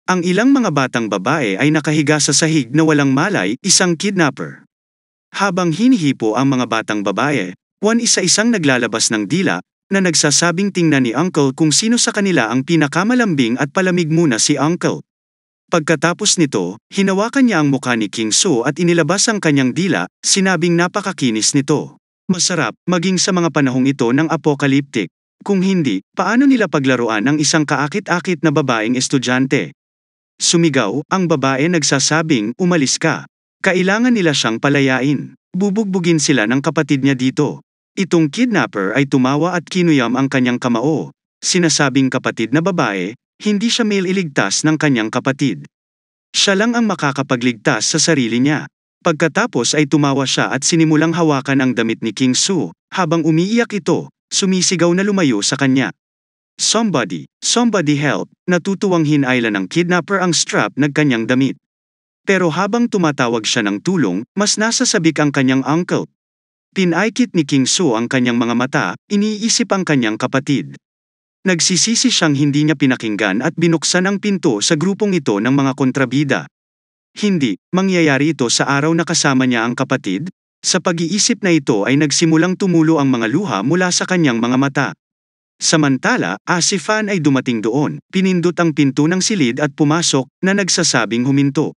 Ang ilang mga batang babae ay nakahiga sa sahig na walang malay, isang kidnapper. Habang hinihipo ang mga batang babae, isa-isang naglalabas ng dila, na nagsasabing tingnan ni Uncle kung sino sa kanila ang pinakamalambing at palamig muna si Uncle. Pagkatapos nito, hinawakan niya ang mukha ni King Su at inilabas ang kanyang dila, sinabing napakakinis nito. Masarap, maging sa mga panahong ito ng apocalyptic. Kung hindi, paano nila paglaruan ang isang kaakit-akit na babaeng estudyante? Sumigaw, ang babae nagsasabing, umalis ka. Kailangan nila siyang palayain. Bubugbugin sila ng kapatid niya dito. Itong kidnapper ay tumawa at kinuyam ang kanyang kamao. Sinasabing kapatid na babae, hindi siya mailigtas ng kanyang kapatid. Siya lang ang makakapagligtas sa sarili niya. Pagkatapos ay tumawa siya at sinimulang hawakan ang damit ni King Su, habang umiiyak ito, sumisigaw na lumayo sa kanya. Somebody help, natutuwang hinailan ng kidnapper ang strap ng kanyang damit. Pero habang tumatawag siya ng tulong, mas nasasabik ang kanyang uncle. Pinaikit ni King Su ang kanyang mga mata, iniisip ang kanyang kapatid. Nagsisisi siyang hindi niya pinakinggan at binuksan ang pinto sa grupong ito ng mga kontrabida. Hindi, mangyayari ito sa araw na kasama niya ang kapatid. Sa pag-iisip na ito ay nagsimulang tumulo ang mga luha mula sa kanyang mga mata. Samantala, si Fan ay dumating doon, pinindot ang pinto ng silid at pumasok, na nagsasabing huminto.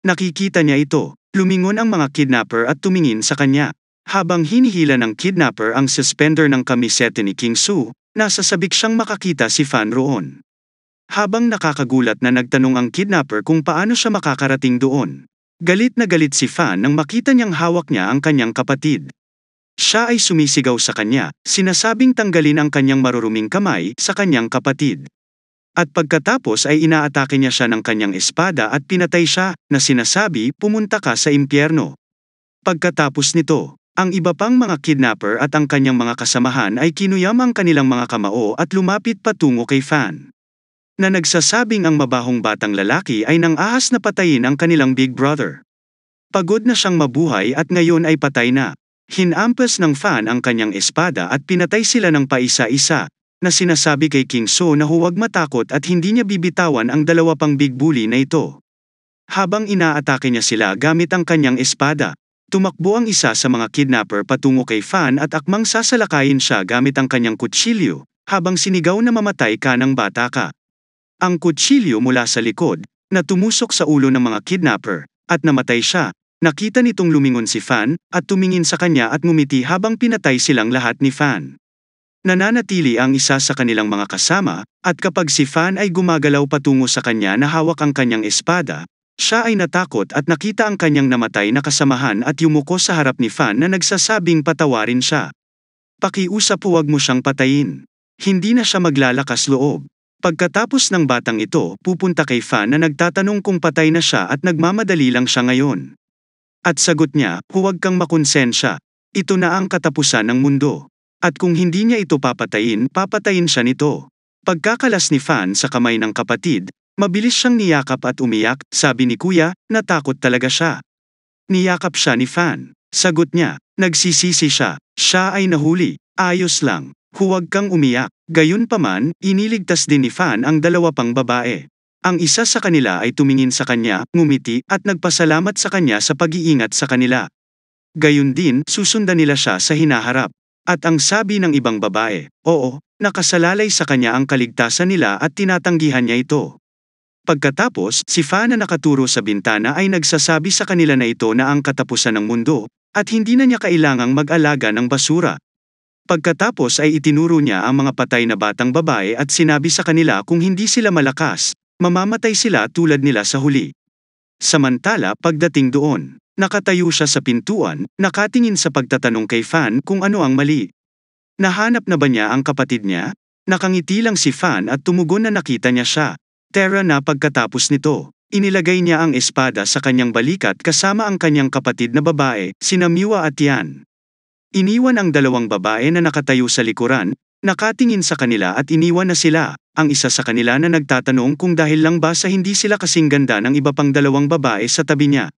Nakikita niya ito, lumingon ang mga kidnapper at tumingin sa kanya. Habang hinihila ng kidnapper ang suspender ng kamisete ni King Su, nasasabik siyang makakita si Fan roon. Habang nakakagulat na nagtanong ang kidnapper kung paano siya makakarating doon. Galit na galit si Fan nang makita niyang hawak niya ang kanyang kapatid. Siya ay sumisigaw sa kanya, sinasabing tanggalin ang kanyang maruruming kamay sa kanyang kapatid. At pagkatapos ay inaatake niya siya ng kanyang espada at pinatay siya, na sinasabi, pumunta ka sa impyerno. Pagkatapos nito, ang iba pang mga kidnapper at ang kanyang mga kasamahan ay kinuyam ang kanilang mga kamao at lumapit patungo kay Fan. Na nagsasabing ang mabahong batang lalaki ay nang-ahas na patayin ang kanilang big brother. Pagod na siyang mabuhay at ngayon ay patay na. Hinampas ng Fan ang kanyang espada at pinatay sila ng paisa-isa, na sinasabi kay King So na huwag matakot at hindi niya bibitawan ang dalawa pang big bully na ito. Habang inaatake niya sila gamit ang kanyang espada, tumakbo ang isa sa mga kidnapper patungo kay Fan at akmang sasalakayin siya gamit ang kanyang kutsilyo, habang sinigaw na mamatay ka ng bata ka. Ang kutsilyo mula sa likod, na tumusok sa ulo ng mga kidnapper, at namatay siya. Nakita nitong lumingon si Fan, at tumingin sa kanya at ngumiti habang pinatay silang lahat ni Fan. Nananatili ang isa sa kanilang mga kasama, at kapag si Fan ay gumagalaw patungo sa kanya na hawak ang kanyang espada, siya ay natakot at nakita ang kanyang namatay na kasamahan at yumuko sa harap ni Fan na nagsasabing patawarin siya. Pakiusap, huwag mo siyang patayin. Hindi na siya maglalakas loob. Pagkatapos ng batang ito, pupunta kay Fan na nagtatanong kung patay na siya at nagmamadali lang siya ngayon. At sagot niya, huwag kang makonsensya. Ito na ang katapusan ng mundo. At kung hindi niya ito papatayin siya nito. Pagkakalas ni Fan sa kamay ng kapatid, mabilis siyang niyakap at umiyak, sabi ni Kuya, natakot talaga siya. Niyakap siya ni Fan. Sagot niya, nagsisisi siya, siya ay nahuli, ayos lang, huwag kang umiyak. Gayunpaman, iniligtas din ni Fan ang dalawa pang babae. Ang isa sa kanila ay tumingin sa kanya, ngumiti, at nagpasalamat sa kanya sa pag-iingat sa kanila. Gayon din, susundan nila siya sa hinaharap. At ang sabi ng ibang babae, oo, nakasalalay sa kanya ang kaligtasan nila at tinatanggihan niya ito. Pagkatapos, si Fan na nakaturo sa bintana ay nagsasabi sa kanila na ito na ang katapusan ng mundo, at hindi na niya kailangang mag-alaga ng basura. Pagkatapos ay itinuro niya ang mga patay na batang babae at sinabi sa kanila kung hindi sila malakas, mamamatay sila tulad nila sa huli. Samantala, pagdating doon, nakatayo siya sa pintuan, nakatingin sa pagtatanong kay Fan kung ano ang mali. Nahanap na ba niya ang kapatid niya? Nakangiti lang si Fan at tumugon na nakita niya siya. Tera na pagkatapos nito, inilagay niya ang espada sa kanyang balikat kasama ang kanyang kapatid na babae, sina Miwa at Yan. Iniwan ang dalawang babae na nakatayo sa likuran, nakatingin sa kanila at iniwan na sila. Ang isa sa kanila na nagtatanong kung dahil lang ba sa hindi sila kasing ganda ng iba pang dalawang babae sa tabi niya.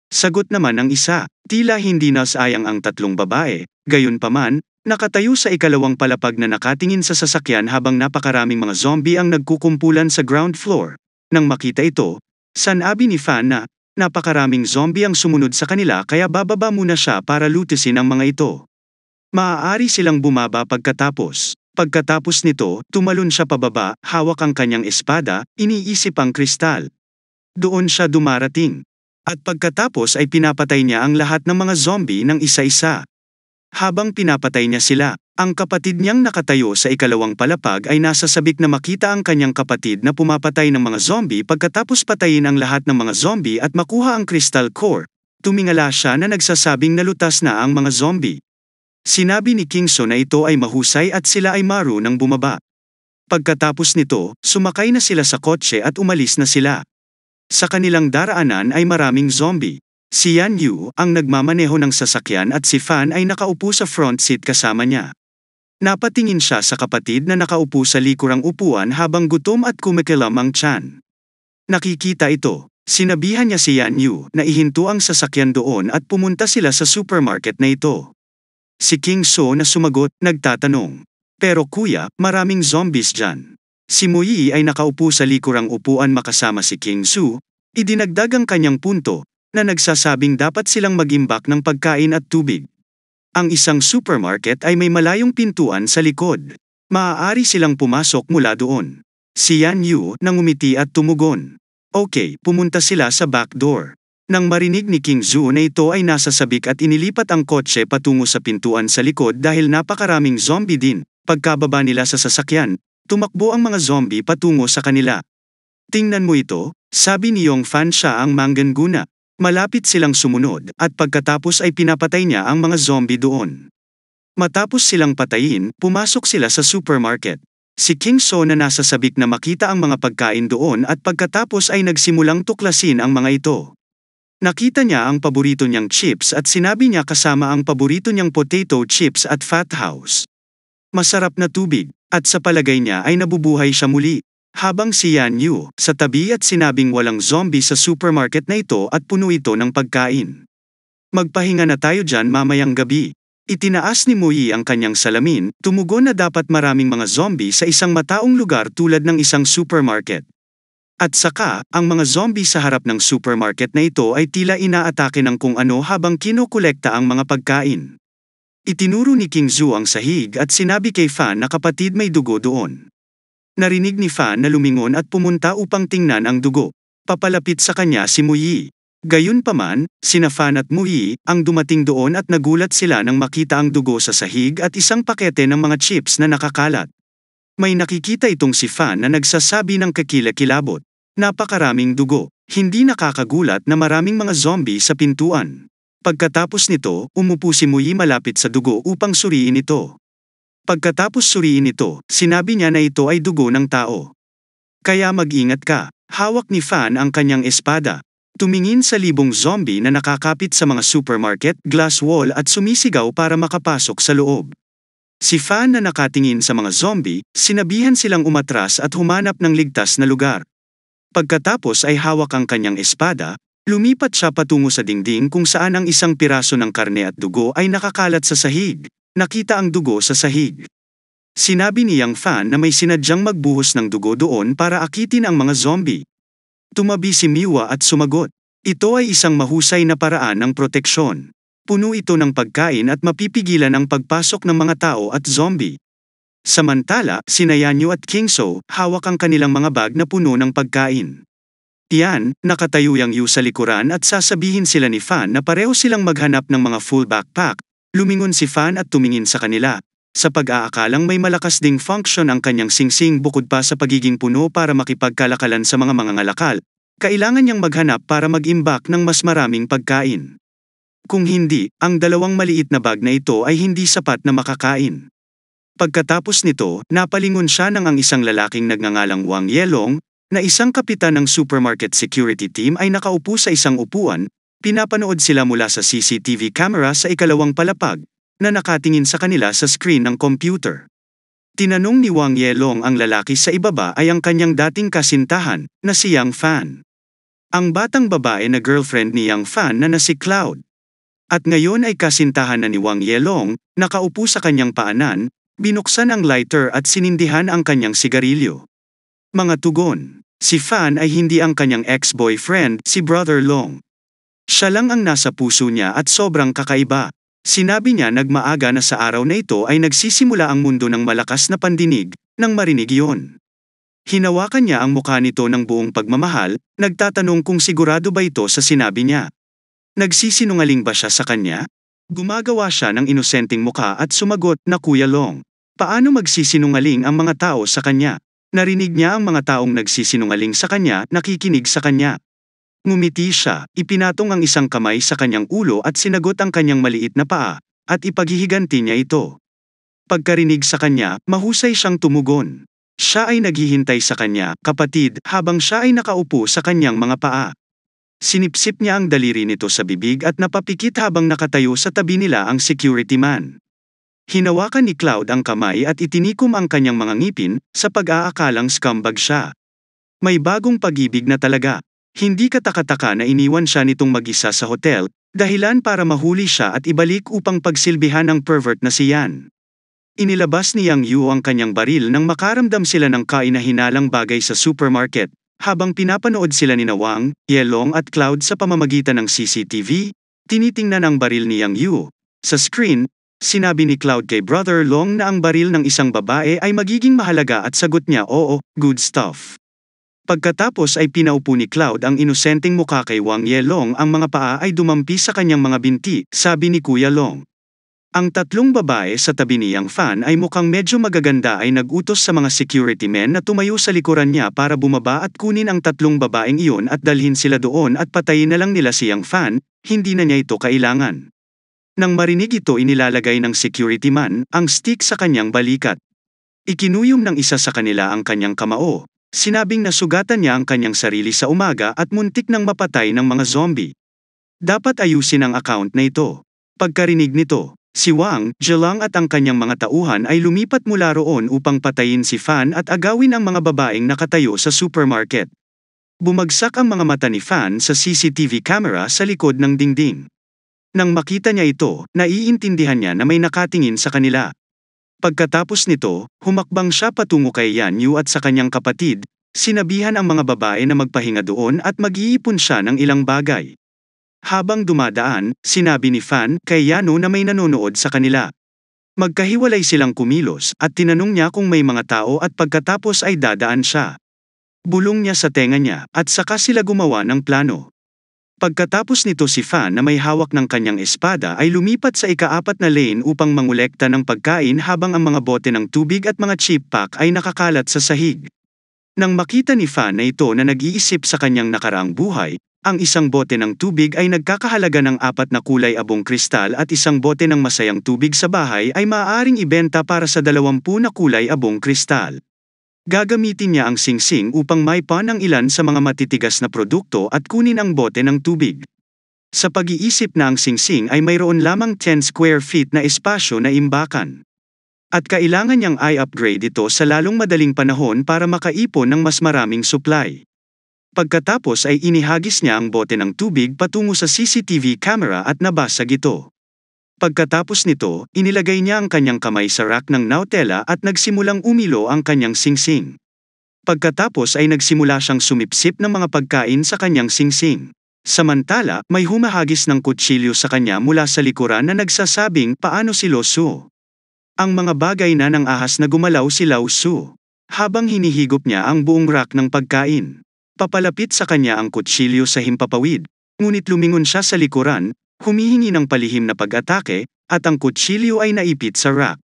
Sagot naman ng isa, tila hindi nasayang ang tatlong babae, gayunpaman, nakatayo sa ikalawang palapag na nakatingin sa sasakyan habang napakaraming mga zombie ang nagkukumpulan sa ground floor. Nang makita ito, sanabi ni Fan na, napakaraming zombie ang sumunod sa kanila kaya bababa muna siya para lutisin ang mga ito. Maaari silang bumaba pagkatapos. Pagkatapos nito, tumalon siya pababa, hawak ang kanyang espada, iniisip ang kristal. Doon siya dumarating. At pagkatapos ay pinapatay niya ang lahat ng mga zombie ng isa-isa. Habang pinapatay niya sila, ang kapatid niyang nakatayo sa ikalawang palapag ay nasasabik na makita ang kanyang kapatid na pumapatay ng mga zombie pagkatapos patayin ang lahat ng mga zombie at makuha ang crystal core. Tumingala siya na nagsasabing nalutas na ang mga zombie. Sinabi ni King So na ito ay mahusay at sila ay marunong bumaba. Pagkatapos nito, sumakay na sila sa kotse at umalis na sila. Sa kanilang daraanan ay maraming zombie. Si Yan Yu ang nagmamaneho ng sasakyan at si Fan ay nakaupo sa front seat kasama niya. Napatingin siya sa kapatid na nakaupo sa likurang upuan habang gutom at kumikilam ang tiyan. Nakikita ito, sinabihan niya si Yan Yu na ihinto ang sasakyan doon at pumunta sila sa supermarket na ito. Si King So na sumagot, nagtatanong, pero kuya, maraming zombies dyan. Si Mo Yi ay nakaupo sa likurang upuan makasama si King Su, Idinagdag ang kanyang punto, na nagsasabing dapat silang mag-imbak ng pagkain at tubig. Ang isang supermarket ay may malayong pintuan sa likod. Maaari silang pumasok mula doon. Si Yan Yu nang umiti at tumugon. Okay, pumunta sila sa back door. Nang marinig ni King Zhu na ito ay nasa sabik at inilipat ang kotse patungo sa pintuan sa likod dahil napakaraming zombie din. Pagkababa nila sa sasakyan, tumakbo ang mga zombie patungo sa kanila. Tingnan mo ito, sabi ni Yong Fan siya ang manggana. Malapit silang sumunod at pagkatapos ay pinapatay niya ang mga zombie doon. Matapos silang patayin, pumasok sila sa supermarket. Si King So na nasa sabik na makita ang mga pagkain doon at pagkatapos ay nagsimulang tuklasin ang mga ito. Nakita niya ang paborito niyang chips at sinabi niya kasama ang paborito niyang potato chips at Fat House. Masarap na tubig, at sa palagay niya ay nabubuhay siya muli. Habang si Yan Yu, sa tabi at sinabing walang zombie sa supermarket na ito at puno ito ng pagkain. Magpahinga na tayo dyan mamayang gabi. Itinaas ni Muyi ang kanyang salamin, tumugon na dapat maraming mga zombie sa isang mataong lugar tulad ng isang supermarket. At saka, ang mga zombie sa harap ng supermarket na ito ay tila inaatake ng kung ano habang kinokolekta ang mga pagkain. Itinuro ni King Zhu ang sahig at sinabi kay Fan na kapatid may dugo doon. Narinig ni Fan na lumingon at pumunta upang tingnan ang dugo. Papalapit sa kanya si Muyi. Gayunpaman, sina Fan at Muyi ang dumating doon at nagulat sila nang makita ang dugo sa sahig at isang pakete ng mga chips na nakakalat. May nakikita itong si Fan na nagsasabi ng kakilakilabot. Napakaraming dugo. Hindi nakakagulat na maraming mga zombie sa pintuan. Pagkatapos nito, umupo si Muyi malapit sa dugo upang suriin ito. Pagkatapos suriin ito, sinabi niya na ito ay dugo ng tao. Kaya mag-ingat ka. Hawak ni Fan ang kanyang espada. Tumingin sa libong zombie na nakakapit sa mga supermarket, glass wall at sumisigaw para makapasok sa loob. Si Fan na nakatingin sa mga zombie, sinabihan silang umatras at humanap ng ligtas na lugar. Pagkatapos ay hawak ang kanyang espada, lumipat siya patungo sa dingding kung saan ang isang piraso ng karne at dugo ay nakakalat sa sahig. Nakita ang dugo sa sahig. Sinabi ni Yang Fan na may sinadyang magbuhos ng dugo doon para akitin ang mga zombie. Tumabi si Miwa at sumagot. Ito ay isang mahusay na paraan ng proteksyon. Puno ito ng pagkain at mapipigilan ang pagpasok ng mga tao at zombie. Samantala, sina Yanyu at King So, hawak ang kanilang mga bag na puno ng pagkain. Tiyan, nakatayo Yang Yu sa likuran at sasabihin sila ni Fan na pareho silang maghanap ng mga full backpack. Lumingon si Fan at tumingin sa kanila. Sa pag-aakalang may malakas ding function ang kanyang singsing bukod pa sa pagiging puno para makipagkalakalan sa mga mangangalakal, kailangan niyang maghanap para mag-imbak ng mas maraming pagkain. Kung hindi, ang dalawang maliit na bag na ito ay hindi sapat na makakain. Pagkatapos nito, napalingon siya ng ang isang lalaking nagngangalang Wang Yelong, na isang kapitan ng supermarket security team ay nakaupo sa isang upuan. Pinapanood sila mula sa CCTV camera sa ikalawang palapag, na nakatingin sa kanila sa screen ng computer. Tinanong ni Wang Yelong ang lalaki sa ibaba ay ang kanyang dating kasintahan, na si Yang Fan. Ang batang babae na girlfriend ni Yang Fan na si Cloud. At ngayon ay kasintahan na ni Wang Yelong, nakaupo sa kanyang paanan, binuksan ang lighter at sinindihan ang kanyang sigarilyo. Mga tugon. Si Fan ay hindi ang kanyang ex-boyfriend, si Brother Long. Siya lang ang nasa puso niya at sobrang kakaiba. Sinabi niya nagmaaga na sa araw na ito ay nagsisimula ang mundo ng malakas na pandinig, nang marinig iyon. Hinawakan niya ang mukha nito ng buong pagmamahal, nagtatanong kung sigurado ba ito sa sinabi niya. Nagsisinungaling ba siya sa kanya? Gumagawa siya ng inosenteng mukha at sumagot na Kuya Long. Paano magsisinungaling ang mga tao sa kanya? Narinig niya ang mga taong nagsisinungaling sa kanya, nakikinig sa kanya. Ngumiti siya, ipinatong ang isang kamay sa kanyang ulo at sinagot ang kanyang maliit na paa, at ipaghihiganti niya ito. Pagkarinig sa kanya, mahusay siyang tumugon. Siya ay naghihintay sa kanya, kapatid, habang siya ay nakaupo sa kanyang mga paa. Sinipsip niya ang daliri nito sa bibig at napapikit habang nakatayo sa tabi nila ang security man. Hinawakan ni Cloud ang kamay at itinikom ang kanyang mga ngipin, sa pag-aakalang scumbag siya. May bagong pag-ibig na talaga. Hindi katakataka na iniwan siya nitong mag-isa sa hotel, dahilan para mahuli siya at ibalik upang pagsilbihan ang pervert na si Yan. Inilabas ni Yang Yu ang kanyang baril nang makaramdam sila ng kainahinalang bagay sa supermarket, Habang pinapanood sila ni Wang, Yelong at Cloud sa pamamagitan ng CCTV, tinitingnan ang baril ni Yang Yu. Sa screen, sinabi ni Cloud kay Brother Long na ang baril ng isang babae ay magiging mahalaga at sagot niya oo, good stuff. Pagkatapos ay pinaupo ni Cloud ang inosenteng mukha kay Wang Yelong, ang mga paa ay dumampi sa kanyang mga binti, sabi ni Kuya Long. Ang tatlong babae sa tabi ni Yang Fan ay mukhang medyo magaganda ay nag-utos sa mga security men na tumayo sa likuran niya para bumaba at kunin ang tatlong babaeng iyon at dalhin sila doon at patayin na lang nila si Yang Fan, hindi na niya ito kailangan. Nang marinig ito, inilalagay ng security man ang stick sa kanyang balikat. Ikinuyom ng isa sa kanila ang kanyang kamao. Sinabing nasugatan niya ang kanyang sarili sa umaga at muntik nang mapatay ng mga zombie. Dapat ayusin ang account na ito. Pagkarinig nito, si Wang, Jelang at ang kanyang mga tauhan ay lumipat mula roon upang patayin si Fan at agawin ang mga babaeng nakatayo sa supermarket. Bumagsak ang mga mata ni Fan sa CCTV camera sa likod ng dingding. Nang makita niya ito, naiintindihan niya na may nakatingin sa kanila. Pagkatapos nito, humakbang siya patungo kay Yan Yu at sa kanyang kapatid, sinabihan ang mga babae na magpahinga doon at mag-iipon siya ng ilang bagay. Habang dumadaan, sinabi ni Fan kay Yano na may nanonood sa kanila. Magkahiwalay silang kumilos at tinanong niya kung may mga tao at pagkatapos ay dadaan siya. Bulong niya sa tenga niya at saka sila gumawa ng plano. Pagkatapos nito si Fan na may hawak ng kanyang espada ay lumipat sa ika-4 na lane upang mangolekta ng pagkain habang ang mga bote ng tubig at mga chip pack ay nakakalat sa sahig. Nang makita ni Fan na ito na nag-iisip sa kanyang nakaraang buhay, ang isang bote ng tubig ay nagkakahalaga ng 4 na kulay abong kristal at isang bote ng masayang tubig sa bahay ay maaaring ibenta para sa 20 na kulay abong kristal. Gagamitin niya ang singsing upang maipan ang ilan sa mga matitigas na produkto at kunin ang bote ng tubig. Sa pag-iisip na ang singsing ay mayroon lamang 10 square feet na espasyo na imbakan. At kailangan niyang i-upgrade ito sa lalong madaling panahon para makaipon ng mas maraming supply. Pagkatapos ay inihagis niya ang bote ng tubig patungo sa CCTV camera at nabasag ito. Pagkatapos nito, inilagay niya ang kanyang kamay sa rack ng Nutella at nagsimulang umilo ang kanyang singsing. Pagkatapos ay nagsimula siyang sumipsip ng mga pagkain sa kanyang singsing. Samantala, may humahagis ng kutsilyo sa kanya mula sa likuran na nagsasabing paano si Lo Su. Ang mga bagay na ng ahas na gumalaw si Lao Su. Habang hinihigop niya ang buong rack ng pagkain. Papalapit sa kanya ang kutsilyo sa himpapawid, ngunit lumingon siya sa likuran, humihingi ng palihim na pag-atake, at ang kutsilyo ay naipit sa rack.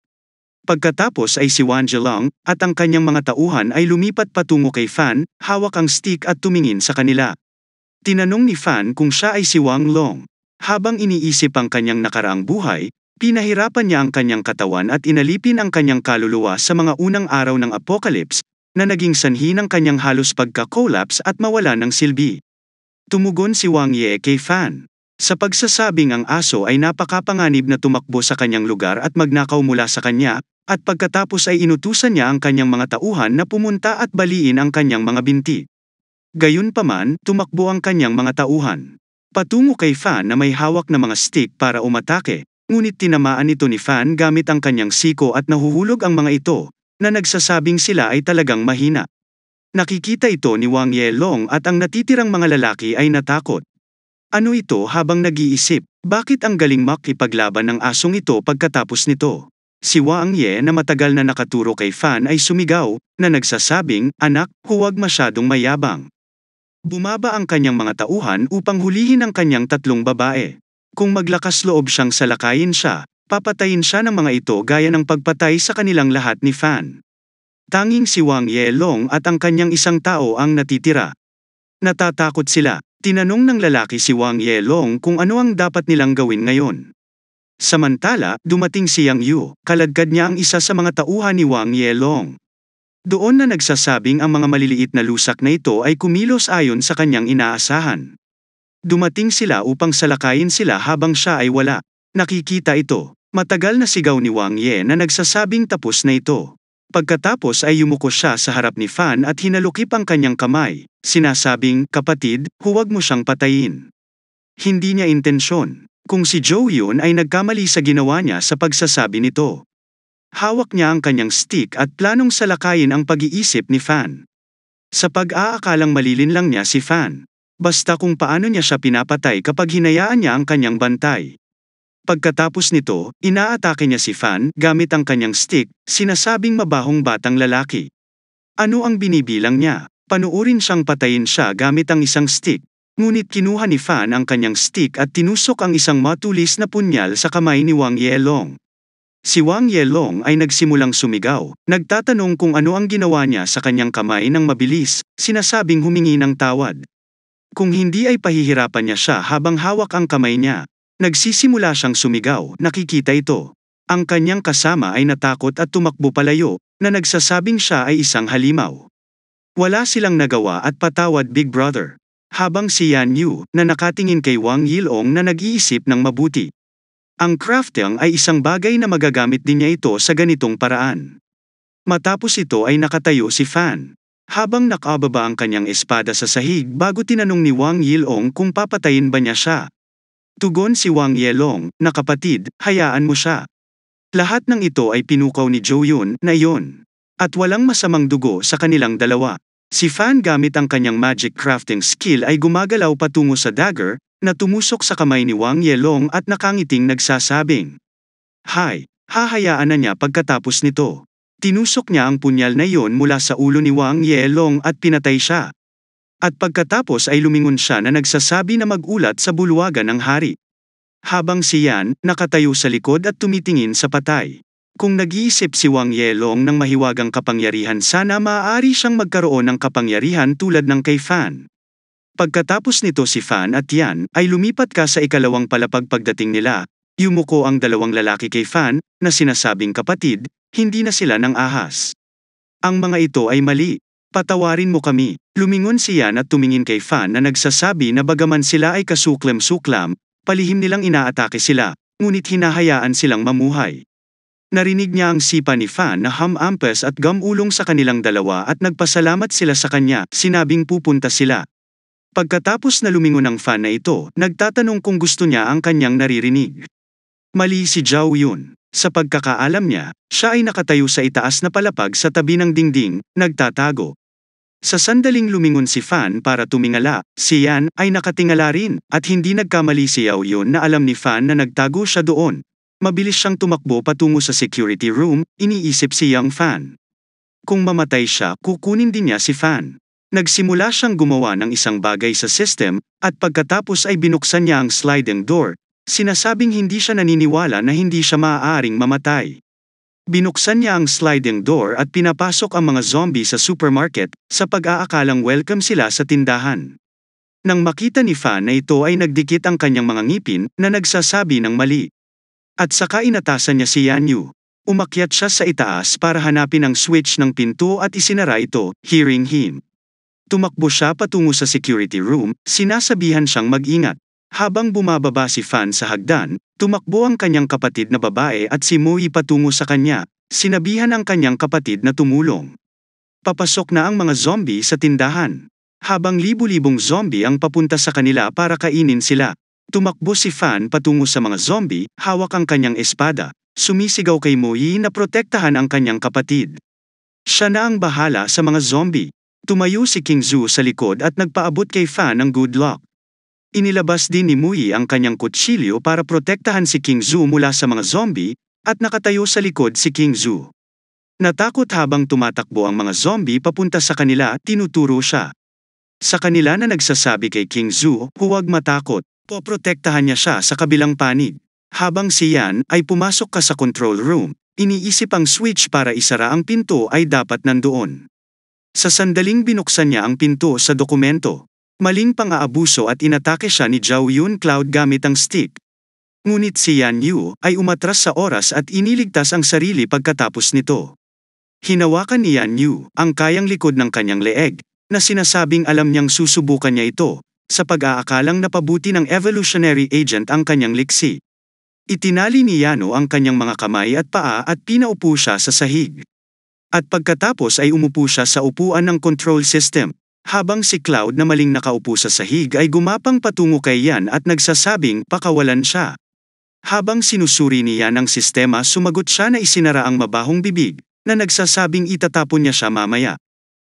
Pagkatapos ay si Wan Jelang at ang kanyang mga tauhan ay lumipat patungo kay Fan, hawak ang stick at tumingin sa kanila. Tinanong ni Fan kung siya ay si Wang Long. Habang iniisip ang kanyang nakaraang buhay, pinahirapan niya ang kanyang katawan at inalipin ang kanyang kaluluwa sa mga unang araw ng apocalypse, na naging sanhi ng kanyang halos pagka-collapse at mawala ng silbi. Tumugon si Wang Ye kay Fan. Sa pagsasabing ang aso ay napakapanganib na tumakbo sa kanyang lugar at magnakaw mula sa kanya, at pagkatapos ay inutusan niya ang kanyang mga tauhan na pumunta at baliin ang kanyang mga binti. Gayunpaman, tumakbo ang kanyang mga tauhan. Patungo kay Fan na may hawak na mga stick para umatake, ngunit tinamaan ito ni Fan gamit ang kanyang siko at nahuhulog ang mga ito, na nagsasabing sila ay talagang mahina. Nakikita ito ni Wang Yelong at ang natitirang mga lalaki ay natakot. Ano ito habang nag-iisip, bakit ang galing makipaglaban ng asong ito pagkatapos nito? Si Wang Ye na matagal na nakaturo kay Fan ay sumigaw, na nagsasabing, anak, huwag masyadong mayabang. Bumaba ang kanyang mga tauhan upang hulihin ang kanyang tatlong babae. Kung maglakas loob siyang salakayin siya, papatayin siya ng mga ito gaya ng pagpatay sa kanilang lahat ni Fan. Tanging si Wang Yelong at ang kanyang isang tao ang natitira. Natatakot sila. Tinanong ng lalaki si Wang Yelong kung ano ang dapat nilang gawin ngayon. Samantala, dumating si Yang Yu, kaladkad niya ang isa sa mga tauhan ni Wang Yelong. Doon na nagsasabing ang mga maliliit na lusak na ito ay kumilos ayon sa kanyang inaasahan. Dumating sila upang salakayin sila habang siya ay wala. Nakikita ito. Matagal na sigaw ni Wang Ye na nagsasabing tapos na ito. Pagkatapos ay yumuko siya sa harap ni Fan at hinalukip ang kanyang kamay, sinasabing, kapatid, huwag mo siyang patayin. Hindi niya intensyon. Kung si Joe yun ay nagkamali sa ginawa niya sa pagsasabi nito. Hawak niya ang kanyang stick at planong salakayin ang pag-iisip ni Fan. Sa pag-aakalang malilinlang niya si Fan. Basta kung paano niya siya pinapatay kapag hinayaan niya ang kanyang bantay. Pagkatapos nito, inaatake niya si Fan gamit ang kanyang stick, sinasabing mabahong batang lalaki. Ano ang binibilang niya? Panuurin siyang patayin siya gamit ang isang stick. Ngunit kinuha ni Fan ang kanyang stick at tinusok ang isang matulis na punyal sa kamay ni Wang Yelong. Si Wang Yelong ay nagsimulang sumigaw, nagtatanong kung ano ang ginawa niya sa kanyang kamay nang mabilis, sinasabing humingi ng tawad. Kung hindi ay pahihirapan niya siya habang hawak ang kamay niya. Nagsisimula siyang sumigaw, nakikita ito. Ang kanyang kasama ay natakot at tumakbo palayo, na nagsasabing siya ay isang halimaw. Wala silang nagawa at patawad Big Brother. Habang si Yan Yu, na nakatingin kay Wang Yilong na nag-iisip ng mabuti. Ang crafting ay isang bagay na magagamit din niya ito sa ganitong paraan. Matapos ito ay nakatayo si Fan. Habang nakababa ang kanyang espada sa sahig bago tinanong ni Wang Yilong kung papatayin ba niya siya. Tugon si Wang Yelong, na kapatid, hayaan mo siya. Lahat ng ito ay pinukaw ni Zhou Yun na iyon. At walang masamang dugo sa kanilang dalawa. Si Fan gamit ang kanyang magic crafting skill ay gumagalaw patungo sa dagger, na tumusok sa kamay ni Wang Yelong at nakangiting nagsasabing. Hay, hahayaan na niya pagkatapos nito. Tinusok niya ang punyal na iyon mula sa ulo ni Wang Yelong at pinatay siya. At pagkatapos ay lumingon siya na nagsasabi na mag-ulat sa bulwagan ng hari. Habang si Yan, nakatayo sa likod at tumitingin sa patay. Kung nag-iisip si Wang Yelong ng mahiwagang kapangyarihan sana maaari siyang magkaroon ng kapangyarihan tulad ng kay Fan. Pagkatapos nito si Fan at Yan ay lumipat ka sa ikalawang palapag pagdating nila, yumuko ang dalawang lalaki kay Fan na sinasabing kapatid, hindi na sila ng ahas. Ang mga ito ay mali. Patawarin mo kami. Lumingon si Yan at tumingin kay Fan na nagsasabi na bagaman sila ay kasuklam-suklam, palihim nilang inaatake sila, ngunit hinahayaan silang mamuhay. Narinig niya ang sipa ni Fan na hamampes at gamulong sa kanilang dalawa at nagpasalamat sila sa kanya, sinabing pupunta sila. Pagkatapos na lumingon ang Fan na ito, nagtatanong kung gusto niya ang kanyang naririnig. Mali si Zhou Yun. Sa pagkakaalam niya, siya ay nakatayo sa itaas na palapag sa tabi ng dingding, nagtatago. Sa sandaling lumingon si Fan para tumingala, si Yan ay nakatingala rin, at hindi nagkamali si Zhou Yun na alam ni Fan na nagtago siya doon. Mabilis siyang tumakbo patungo sa security room, iniisip si Yang Fan. Kung mamatay siya, kukunin din niya si Fan. Nagsimula siyang gumawa ng isang bagay sa system, at pagkatapos ay binuksan niya ang sliding door, sinasabing hindi siya naniniwala na hindi siya maaaring mamatay. Binuksan niya ang sliding door at pinapasok ang mga zombie sa supermarket, sa pag-aakalang welcome sila sa tindahan. Nang makita ni Fan na ito ay nagdikit ang kanyang mga ngipin, na nagsasabi ng mali. At saka inatasan niya si Yan Yu. Umakyat siya sa itaas para hanapin ang switch ng pinto at isinara ito, hearing him. Tumakbo siya patungo sa security room, sinasabihan siyang mag-ingat. Habang bumababa si Fan sa hagdan, tumakbo ang kanyang kapatid na babae at si Moe patungo sa kanya, sinabihan ang kanyang kapatid na tumulong. Papasok na ang mga zombie sa tindahan. Habang libu-libong zombie ang papunta sa kanila para kainin sila, tumakbo si Fan patungo sa mga zombie, hawak ang kanyang espada, sumisigaw kay Moe na protektahan ang kanyang kapatid. Siya na ang bahala sa mga zombie. Tumayo si King Zhu sa likod at nagpaabot kay Fan ng good luck. Inilabas din ni Moe ang kanyang kutsilyo para protektahan si King Zhu mula sa mga zombie, at nakatayo sa likod si King Zhu. Natakot habang tumatakbo ang mga zombie papunta sa kanila, tinuturo siya. Sa kanila na nagsasabi kay King Zhu, huwag matakot, poprotektahan niya siya sa kabilang panig. Habang si Yan ay pumasok ka sa control room, iniisip ang switch para isara ang pinto ay dapat nandoon. Sa sandaling binuksan niya ang pinto sa dokumento. Maling pang-aabuso at inatake siya ni Zhou Yun Cloud gamit ang stick. Ngunit si Yan Yu ay umatras sa oras at iniligtas ang sarili pagkatapos nito. Hinawakan ni Yan Yu ang kayang likod ng kanyang leeg, na sinasabing alam niyang susubukan niya ito, sa pag-aakalang napabuti ng evolutionary agent ang kanyang liksi. Itinali ni Yano ang kanyang mga kamay at paa at pinaupo siya sa sahig. At pagkatapos ay umupo siya sa upuan ng control system. Habang si Cloud na maling nakaupo sa sahig ay gumapang patungo kay Yan at nagsasabing pakawalan siya. Habang sinusuri ni Yan ang sistema, sumagot siya na isinara ang mabahong bibig, na nagsasabing itatapon niya siya mamaya.